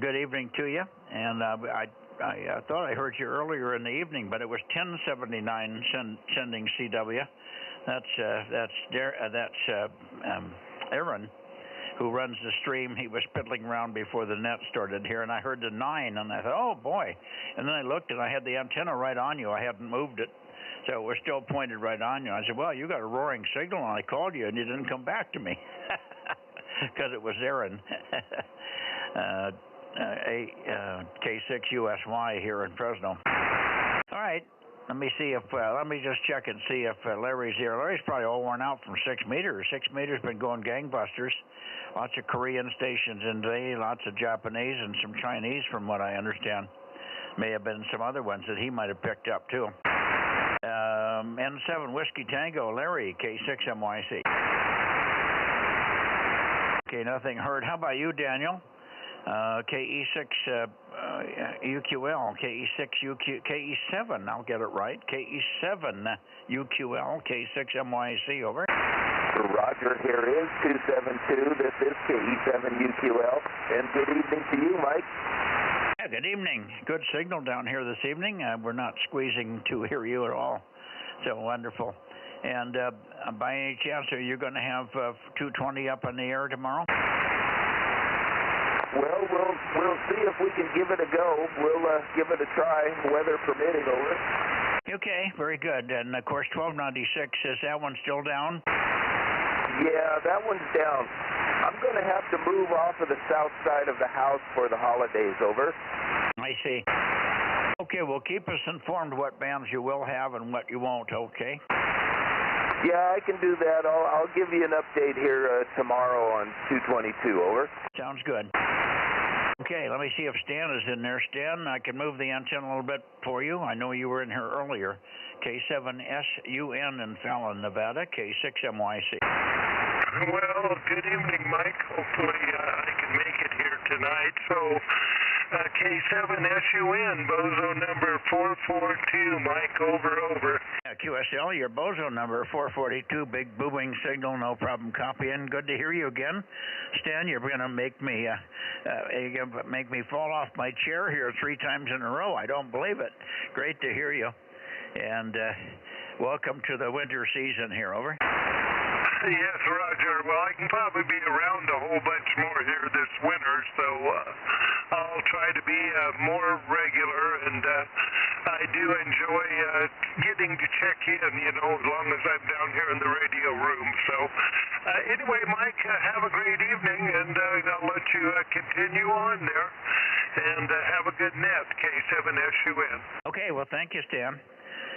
Good evening to you, and I thought I heard you earlier in the evening, but it was 1079 sending CW. That's Aaron, who runs the stream. He was fiddling around before the net started here, and I heard the 9, and I thought, oh boy. And then I looked, and I had the antenna right on you. I hadn't moved it, so it was still pointed right on you. I said, well, you got a roaring signal, and I called you, and you didn't come back to me, because it was Aaron. K6USY here in Fresno. All right. Let me see if, let me just check and see if Larry's here. Larry's probably all worn out from 6 meters. 6 meters been going gangbusters. Lots of Korean stations in today, lots of Japanese and some Chinese from what I understand. May have been some other ones that he might have picked up too. N7 Whiskey Tango, Larry, K6MYC. Okay, nothing heard. How about you, Daniel? KE6 UQL, KE7, I'll get it right, KE7 UQL, K6MYC, over. Roger, here is 272, this is KE7 UQL, and good evening to you, Mike. Yeah, good evening. Good signal down here this evening. We're not squeezing to hear you at all, so wonderful. And by any chance, are you going to have 220 up in the air tomorrow? Well, we'll see if we can give it a go. We'll give it a try, weather permitting, over. Okay, very good. And of course, 1296, is that one still down? Yeah, that one's down. I'm going to have to move off of the south side of the house for the holidays, over. I see. Okay, well, keep us informed what bands you will have and what you won't, okay? Yeah, I can do that. I'll give you an update here tomorrow on 222, over. Sounds good. Okay, let me see if Stan is in there. Stan, I can move the antenna a little bit for you. I know you were in here earlier. K7SUN in Fallon, Nevada, K6MYC. Well, good evening, Mike. Hopefully I can make it here tonight. So, K7SUN, Bozo number 442, Mike, over. QSL, your Bozo number 442, big booming signal, no problem copying. Good to hear you again. Stan, you're going to make me fall off my chair here 3 times in a row. I don't believe it. Great to hear you. And welcome to the winter season here, over. Yes, Roger. Well, I can probably be around a whole bunch more here this winter, so I'll try to be more regular, and I do enjoy getting to check in, you know, as long as I'm down here in the radio room. So anyway, Mike, have a great evening, and I'll let you continue on there, and have a good net, K7SUN. Okay, well, thank you, Stan.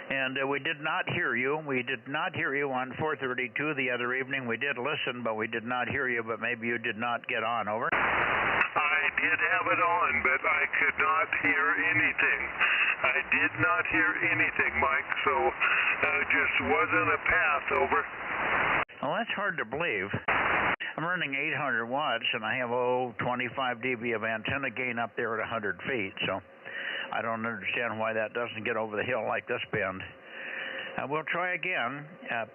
And we did not hear you. We did not hear you on 432 the other evening. We did listen, but we did not hear you, but maybe you did not get on, over. I did have it on, but I could not hear anything. I did not hear anything, Mike, so just wasn't a path, over. Well, that's hard to believe. I'm running 800 watts, and I have, 25 dB of antenna gain up there at 100 feet, so I don't understand why that doesn't get over the hill like this bend. We'll try again.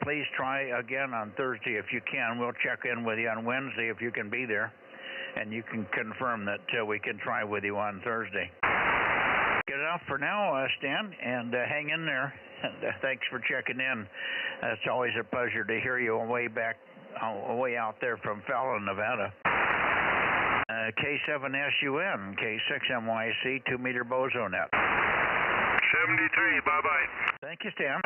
Please try again on Thursday if you can. We'll check in with you on Wednesday if you can be there, and you can confirm that we can try with you on Thursday. Get it off for now, Stan, and hang in there. And, thanks for checking in. It's always a pleasure to hear you way out there from Fallon, Nevada. K7SUN, K6MYC, 2-meter Bozo Net. 73, bye-bye. Thank you, Stan.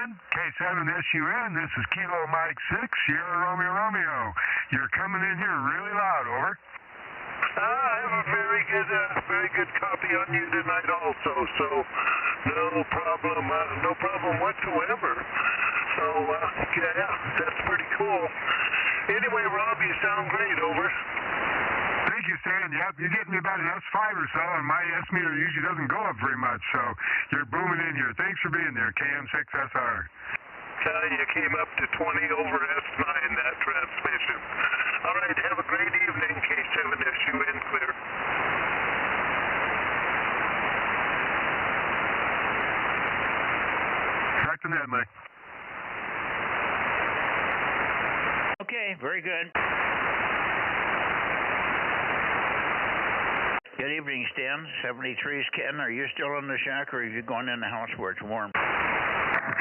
JN, K7SUN, this is Kilo Mike 6, Sierra Romeo Romeo. You're coming in here really loud, over. I have a very good copy on you tonight also, so no problem whatsoever. So, yeah, that's pretty cool. Anyway, Rob, you sound great, over. Thank you, Stan. Yep, you're getting me about an S5 or so, and my S meter usually doesn't go up very much, so you're booming in here. Thanks for being there, KM6SR. You came up to 20 over S9, that transmission. All right, have a great evening, K7SUN, clear. Back to net, Mike. Okay, very good. Good evening, Stan. 73's Ken. Are you still in the shack, or are you going in the house where it's warm?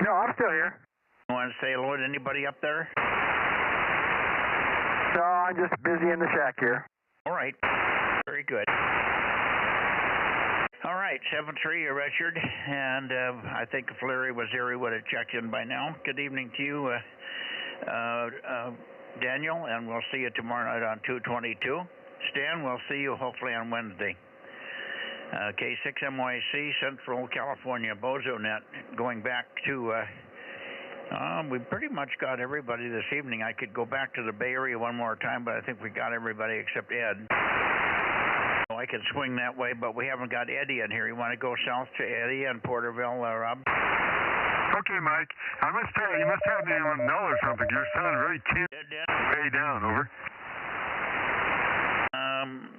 No, I'm still here. You want to say hello to anybody up there? No, I'm just busy in the shack here. All right. Very good. All right, 7-3, Richard, and I think if Larry was here, he would have checked in by now. Good evening to you, Daniel, and we'll see you tomorrow night on 222. Stan, we'll see you hopefully on Wednesday. K6MYC, Central California, Bozo Net, going back to, we pretty much got everybody this evening. I could go back to the Bay Area one more time, but I think we got everybody except Ed. So I could swing that way, but we haven't got Eddie in here. You want to go south to Eddie and Porterville, Rob? Okay, Mike. I must tell you must have me on no or something. You're sounding very way down, over.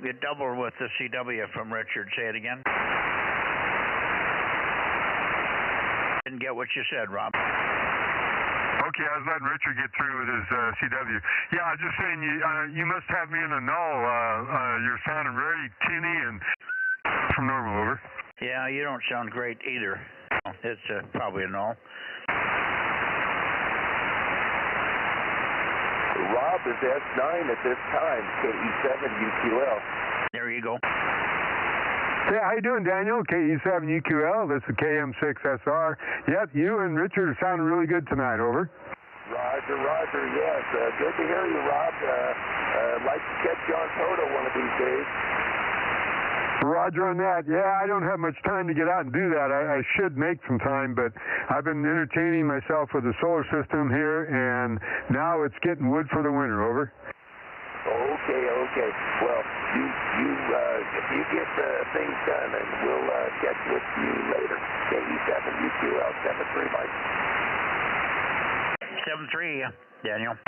You double with the CW from Richard. Say it again. Didn't get what you said, Rob. Okay, I was letting Richard get through with his CW. Yeah, I was just saying you must have me in a null. You're sounding very tinny and from normal, over. Yeah, you don't sound great either. It's probably a null. Rob is S9 at this time, KE7UQL. There you go. Hey, how you doing, Daniel? KE7UQL, this is KM6SR. Yep, you and Richard are sounding really good tonight, over. Roger, yes. Good to hear you, Rob. I'd like to catch you on Toto one of these days. Roger on that. Yeah, I don't have much time to get out and do that. I should make some time, but I've been entertaining myself with the solar system here, and now it's getting wood for the winter, over. Okay. Well, if you get things done, and we'll catch with you later. KE7UQL, 7-3, Mike. 7-3, Daniel.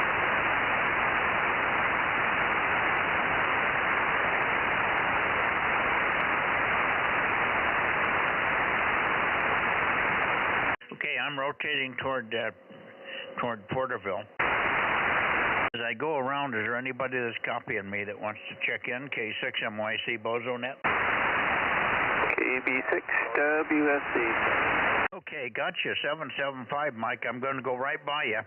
Okay, I'm rotating toward Porterville. As I go around, is there anybody that's copying me that wants to check in? K6MYC Bozo Net. KB6WSC. Okay, gotcha. 775, Mike. I'm going to go right by you.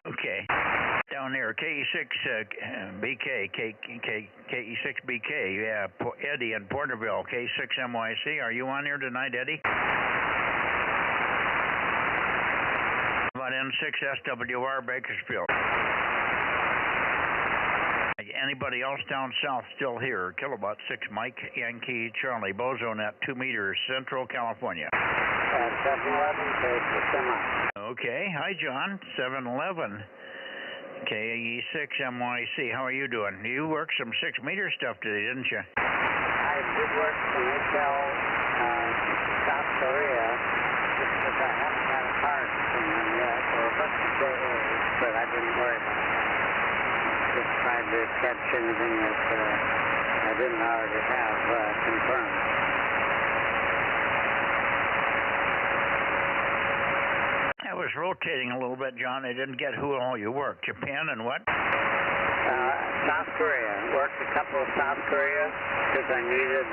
Okay. Down there, KE6BK, KE6BK, yeah, Eddie in Porterville, K6MYC. Are you on here tonight, Eddie? About N6SWR, Bakersfield. Anybody else down south still here? Kilowatt 6, Mike, Yankee, Charlie, Bozo Net, 2 meters, Central California. 711, Okay, hi, John, 711. KE6MYC, how are you doing? You worked some 6-meter stuff today, didn't you? I did work some HL South Korea, just because I haven't got a card from them yet, or a bunch of JAs, but I didn't worry about that. Just tried to catch anything that I didn't already have confirmed. I was rotating a little bit, John. I didn't get who all you worked. Japan and what? South Korea. Worked a couple of South Korea because I needed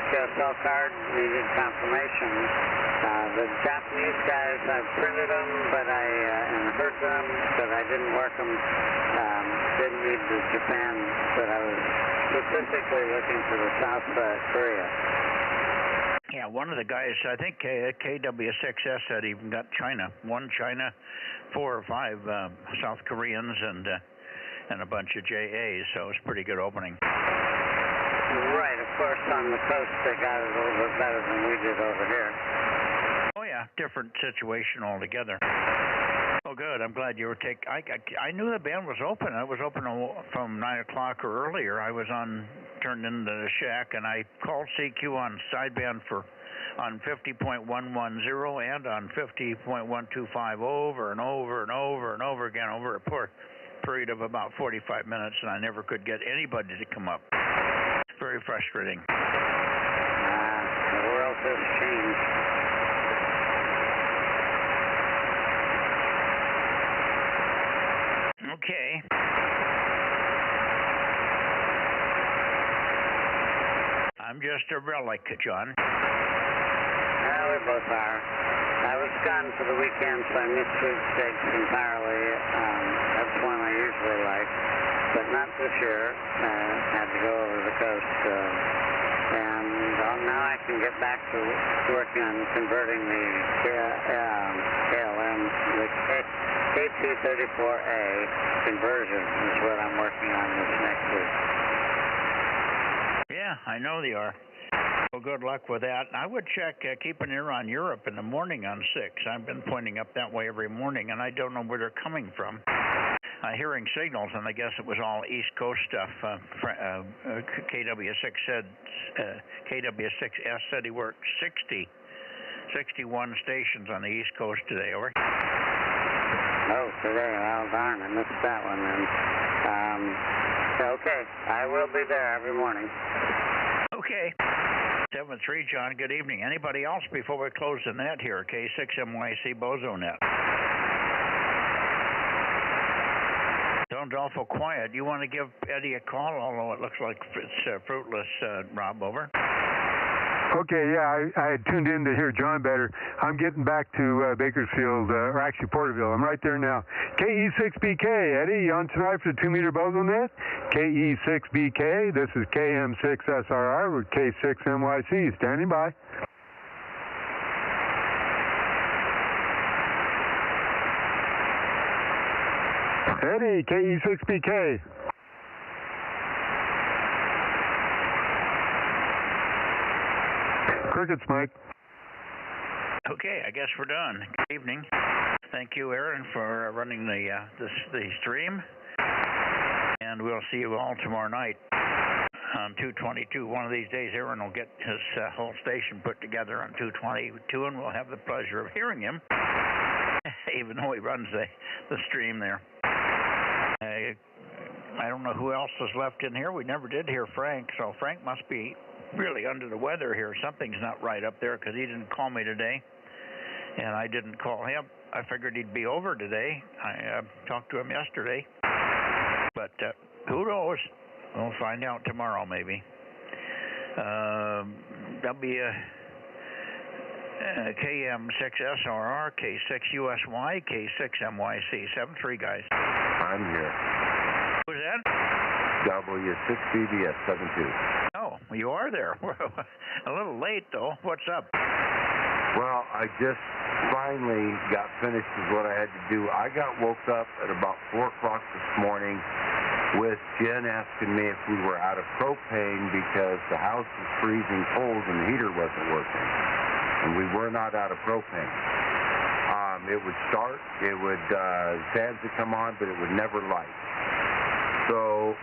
QSL card, needed confirmation. The Japanese guys, I've printed them, but and heard them, but I didn't work them. Didn't need the Japan, but I was specifically looking for the South Korea. Yeah, one of the guys, I think KW6S had even got China. One China, 4 or 5 South Koreans, and a bunch of JAs, so it's a pretty good opening. Right, of course, on the coast they got it a little bit better than we did over here. Oh yeah, different situation altogether. Oh good, I'm glad you were I knew the band was open. It was open from 9 o'clock or earlier. I was turned into the shack, and I called CQ on sideband on 50.110 and on 50.125 over and over and over and over again over a period of about 45 minutes, and I never could get anybody to come up. Very frustrating. The world has changed. Okay. I'm just a relic, John. We both are. I was gone for the weekend, so I missed sweepstakes entirely. That's one I usually like, but not this year. Had to go over the coast, and now I can get back to working on converting the KLM, the KT34A conversion is what I'm working on this next week. Yeah, I know they are. Well, good luck with that. I would check, keep an ear on Europe in the morning on 6. I've been pointing up that way every morning, and I don't know where they're coming from. Hearing signals, and I guess it was all East Coast stuff. KW6 said, KW6S said he worked 61 stations on the East Coast today. Over. Oh, today? Well, darn, I missed that one then. Okay, I will be there every morning. Okay. 7-3, John, good evening. Anybody else before we close the net here? K6MYC Bozo Net. Sounds awful quiet. You want to give Eddie a call, although it looks like it's fruitless, Rob, over? Okay, yeah, I had tuned in to hear John better. I'm getting back to Bakersfield, or actually Porterville. I'm right there now. KE6BK, Eddie, you on tonight for the 2-meter Bozo Net? KE6BK, this is KM6SRR with K6MYC. Standing by. Eddie, KE6BK. Crickets, Mike. Okay, I guess we're done. Good evening. Thank you, Aaron, for running the stream. And we'll see you all tomorrow night on 222. One of these days, Aaron will get his whole station put together on 222, and we'll have the pleasure of hearing him, even though he runs the stream there. I don't know who else is left in here. We never did hear Frank, so Frank must be really under the weather here. Something's not right up there because he didn't call me today, and I didn't call him. I figured he'd be over today. I talked to him yesterday, but who knows? We'll find out tomorrow, maybe. That'll be KM6SRR, K6USY, K6MYC. 7-3, guys. I'm here. Who's that? W6BBS 72. Oh, you are there. A little late, though. What's up? Well, I just finally got finished with what I had to do. I got woke up at about 4 o'clock this morning with Jen asking me if we were out of propane because the house was freezing cold and the heater wasn't working. And we were not out of propane. It would start, fans would come on, but it would never light. So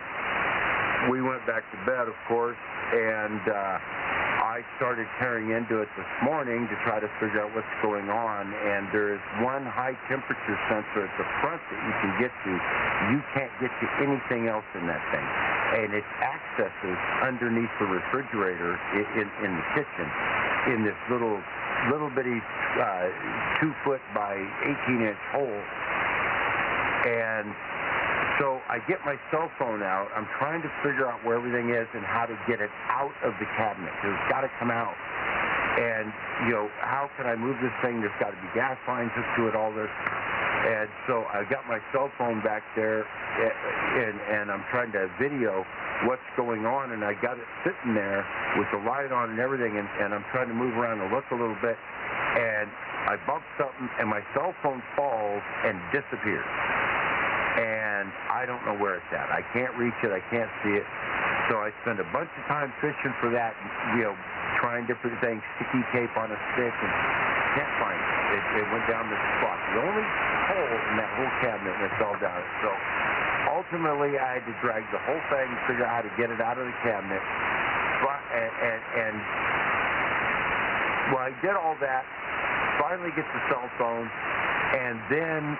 we went back to bed, of course, and I started tearing into it this morning to try to figure out what's going on, and there is one high temperature sensor at the front that you can get to. You can't get to anything else in that thing, and it accesses underneath the refrigerator in the kitchen in this little bitty 2-foot by 18-inch hole. And so I get my cell phone out. I'm trying to figure out where everything is and how to get it out of the cabinet. It's got to come out. And, you know, how can I move this thing? There's got to be gas lines hooked to it, all this. And so I got my cell phone back there, and I'm trying to video what's going on, and I got it sitting there with the light on and everything, and I'm trying to move around and look a little bit, and I bump something, and my cell phone falls and disappears. And I don't know where it's at. I can't reach it. I can't see it. So I spend a bunch of time fishing for that, you know, trying different things, sticky tape on a stick, and can't find it. It went down this spot. The only hole in that whole cabinet, and it fell down. So ultimately, I had to drag the whole thing, figure out how to get it out of the cabinet. And well, I did all that, finally get the cell phone, and then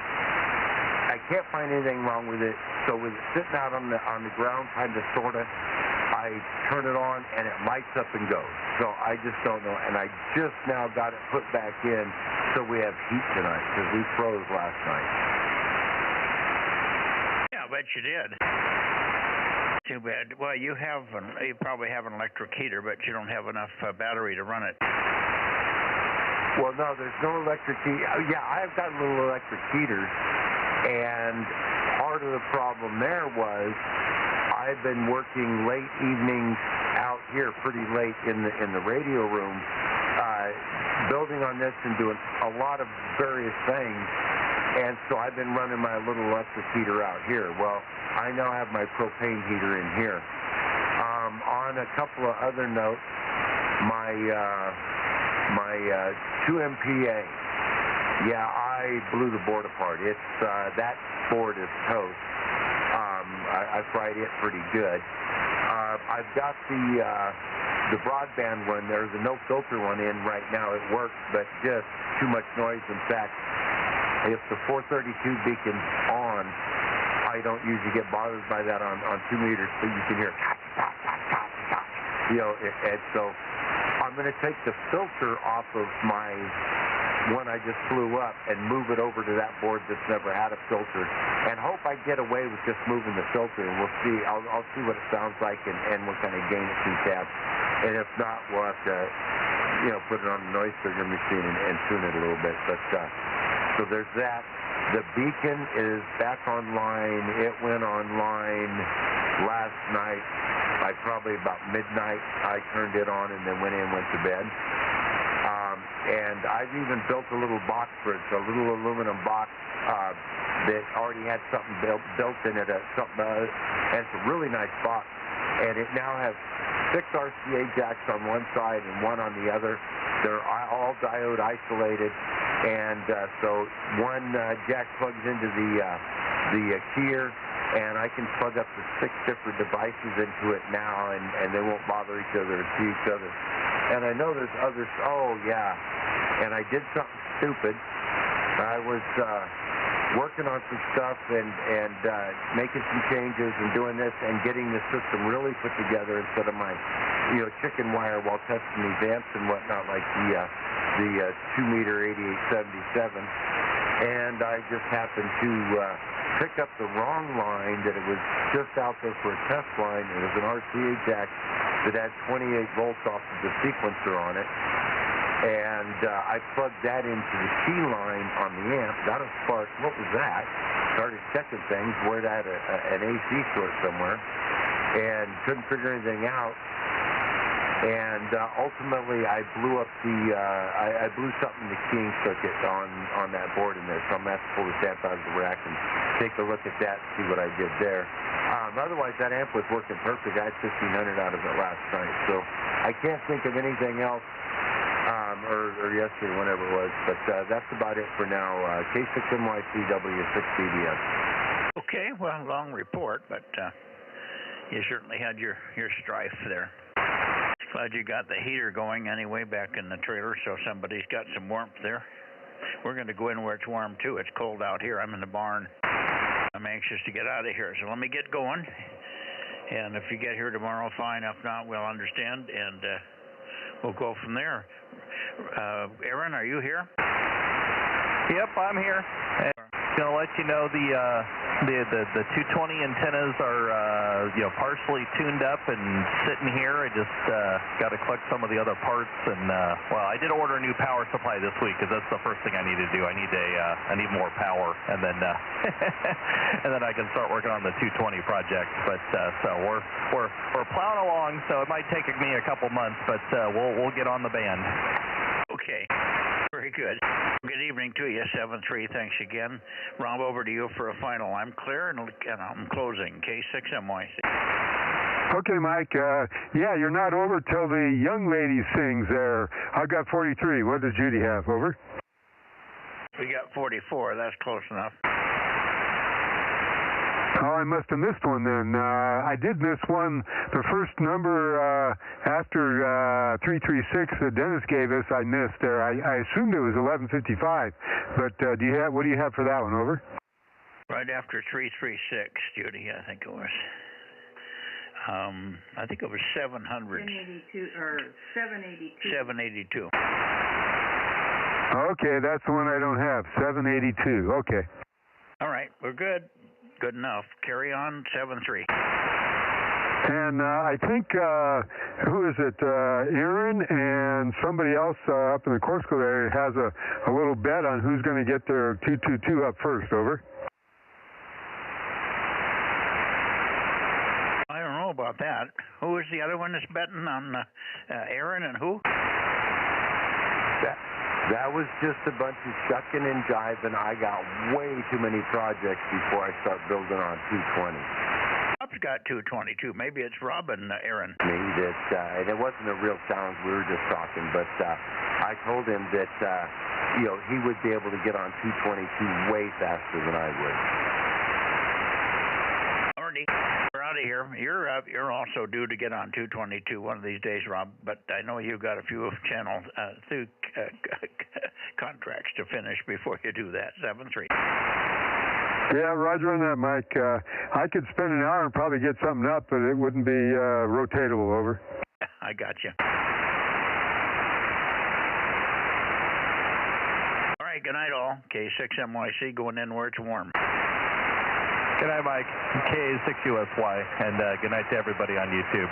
I can't find anything wrong with it. So with it sitting out on the ground, kind of, sort of, I turn it on, and it lights up and goes. So I just don't know. And I just now got it put back in so we have heat tonight, because we froze last night. Yeah, I bet you did. Too bad. Well, you probably have an electric heater, but you don't have enough battery to run it. Well, no, there's no electric heater. Yeah, I've got little electric heaters, and part of the problem there was I've been working late evenings out here, pretty late in the radio room, building on this and doing a lot of various things. And so I've been running my little electric heater out here. Well, I now have my propane heater in here. On a couple of other notes, my 2 MPA, yeah, I blew the board apart. It's that board is toast. I fried it pretty good. I've got the broadband one. There's a no filter one in right now. It works, but just too much noise. In fact, if the 432 beacon's on, I don't usually get bothered by that on 2 meters, but you can hear, you know, and so I'm going to take the filter off of my one I just flew up and move it over to that board that's never had a filter, and hope I get away with just moving the filter. And we'll see. I'll see what it sounds like and what kind of gain it keeps at. And if not, we'll have to, you know, put it on the noise figure machine and tune it a little bit. But so there's that. The beacon is back online. It went online last night. By probably about midnight, I turned it on and then went to bed. And I've even built a little box for it, a little aluminum box that already had something built in it, and it's a really nice box. And it now has 6 RCA jacks on one side and 1 on the other. They're all diode isolated, and so one jack plugs into the keyer, and I can plug up to 6 different devices into it now, and they won't bother each other or see each other. And I know there's others. Oh, yeah. And I did something stupid. I was working on some stuff and making some changes and doing this and getting the system really put together instead of my, you know, chicken wire while testing these amps and whatnot, like the 2-meter 8877. And I just happened to pick up the wrong line, that it was just out there for a test line. It was an RCA jack that had 28 volts off of the sequencer on it. And I plugged that into the key line on the amp, got a spark. What was that? Started checking things, where it had an AC short somewhere, and couldn't figure anything out. And ultimately, I blew up I blew something in the keying circuit on that board in there. So I'm going to have to pull this amp out of the rack and take a look at that, see what I did there. Otherwise, that amp was working perfect. I had 1,500 out of it last night. So I can't think of anything else, or yesterday, whenever it was. But that's about it for now. K6NYCW6BDS. Okay, well, long report, but you certainly had your strife there. Glad you got the heater going anyway back in the trailer, so somebody's got some warmth there. We're going to go in where it's warm too. It's cold out here. I'm in the barn. I'm anxious to get out of here, so let me get going. And if you get here tomorrow, fine. If not, we'll understand, and we'll go from there. Aaron, are you here? Yep, I'm here. And I'm going to let you know The 220 antennas are partially tuned up and sitting here. I just got to collect some of the other parts, and I did order a new power supply this week because that's the first thing I need to do. I need more power, and then and then I can start working on the 220 project. But so we're plowing along. So it might take me a couple months, but we'll get on the band. Okay. Very good. Good evening to you, 7-3. Thanks again. Rob, over to you for a final. I'm clear, and I'm closing. K6MYC. Okay, Mike. You're not over till the young lady sings there. I've got 43. What does Judy have? Over? We got 44. That's close enough. Oh, I must have missed one then. I did miss one. The first number after 336 that Dennis gave us, I missed there. I assumed it was 1155. But what do you have for that one? Over. Right after 336, Judy. I think it was. I think it was 700. 782 or 782. 782. Okay, that's the one I don't have. 782. Okay. All right, we're good. Good enough. Carry on, 7-3. And I think, who is it, Aaron and somebody else up in the Corsico area has a little bet on who's going to get their 222 up first. Over. I don't know about that. Who is the other one that's betting on Aaron and who? That was just a bunch of shucking and jiving. I got way too many projects before I start building on 220. Rob's got 222. Maybe it's Rob and Aaron. Maybe and it wasn't a real challenge. We were just talking. But I told him that, he would be able to get on 222 way faster than I would. Already, we're out of here. You're also due to get on 222 one of these days, Rob. But I know you've got a few channel contracts to finish before you do that. 7-3. Yeah, roger on that, Mike. I could spend an hour and probably get something up, but it wouldn't be rotatable. Over. I got you. All right, good night all. K6MYC going in where it's warm. Good night, Mike. K6USY, and good night to everybody on YouTube.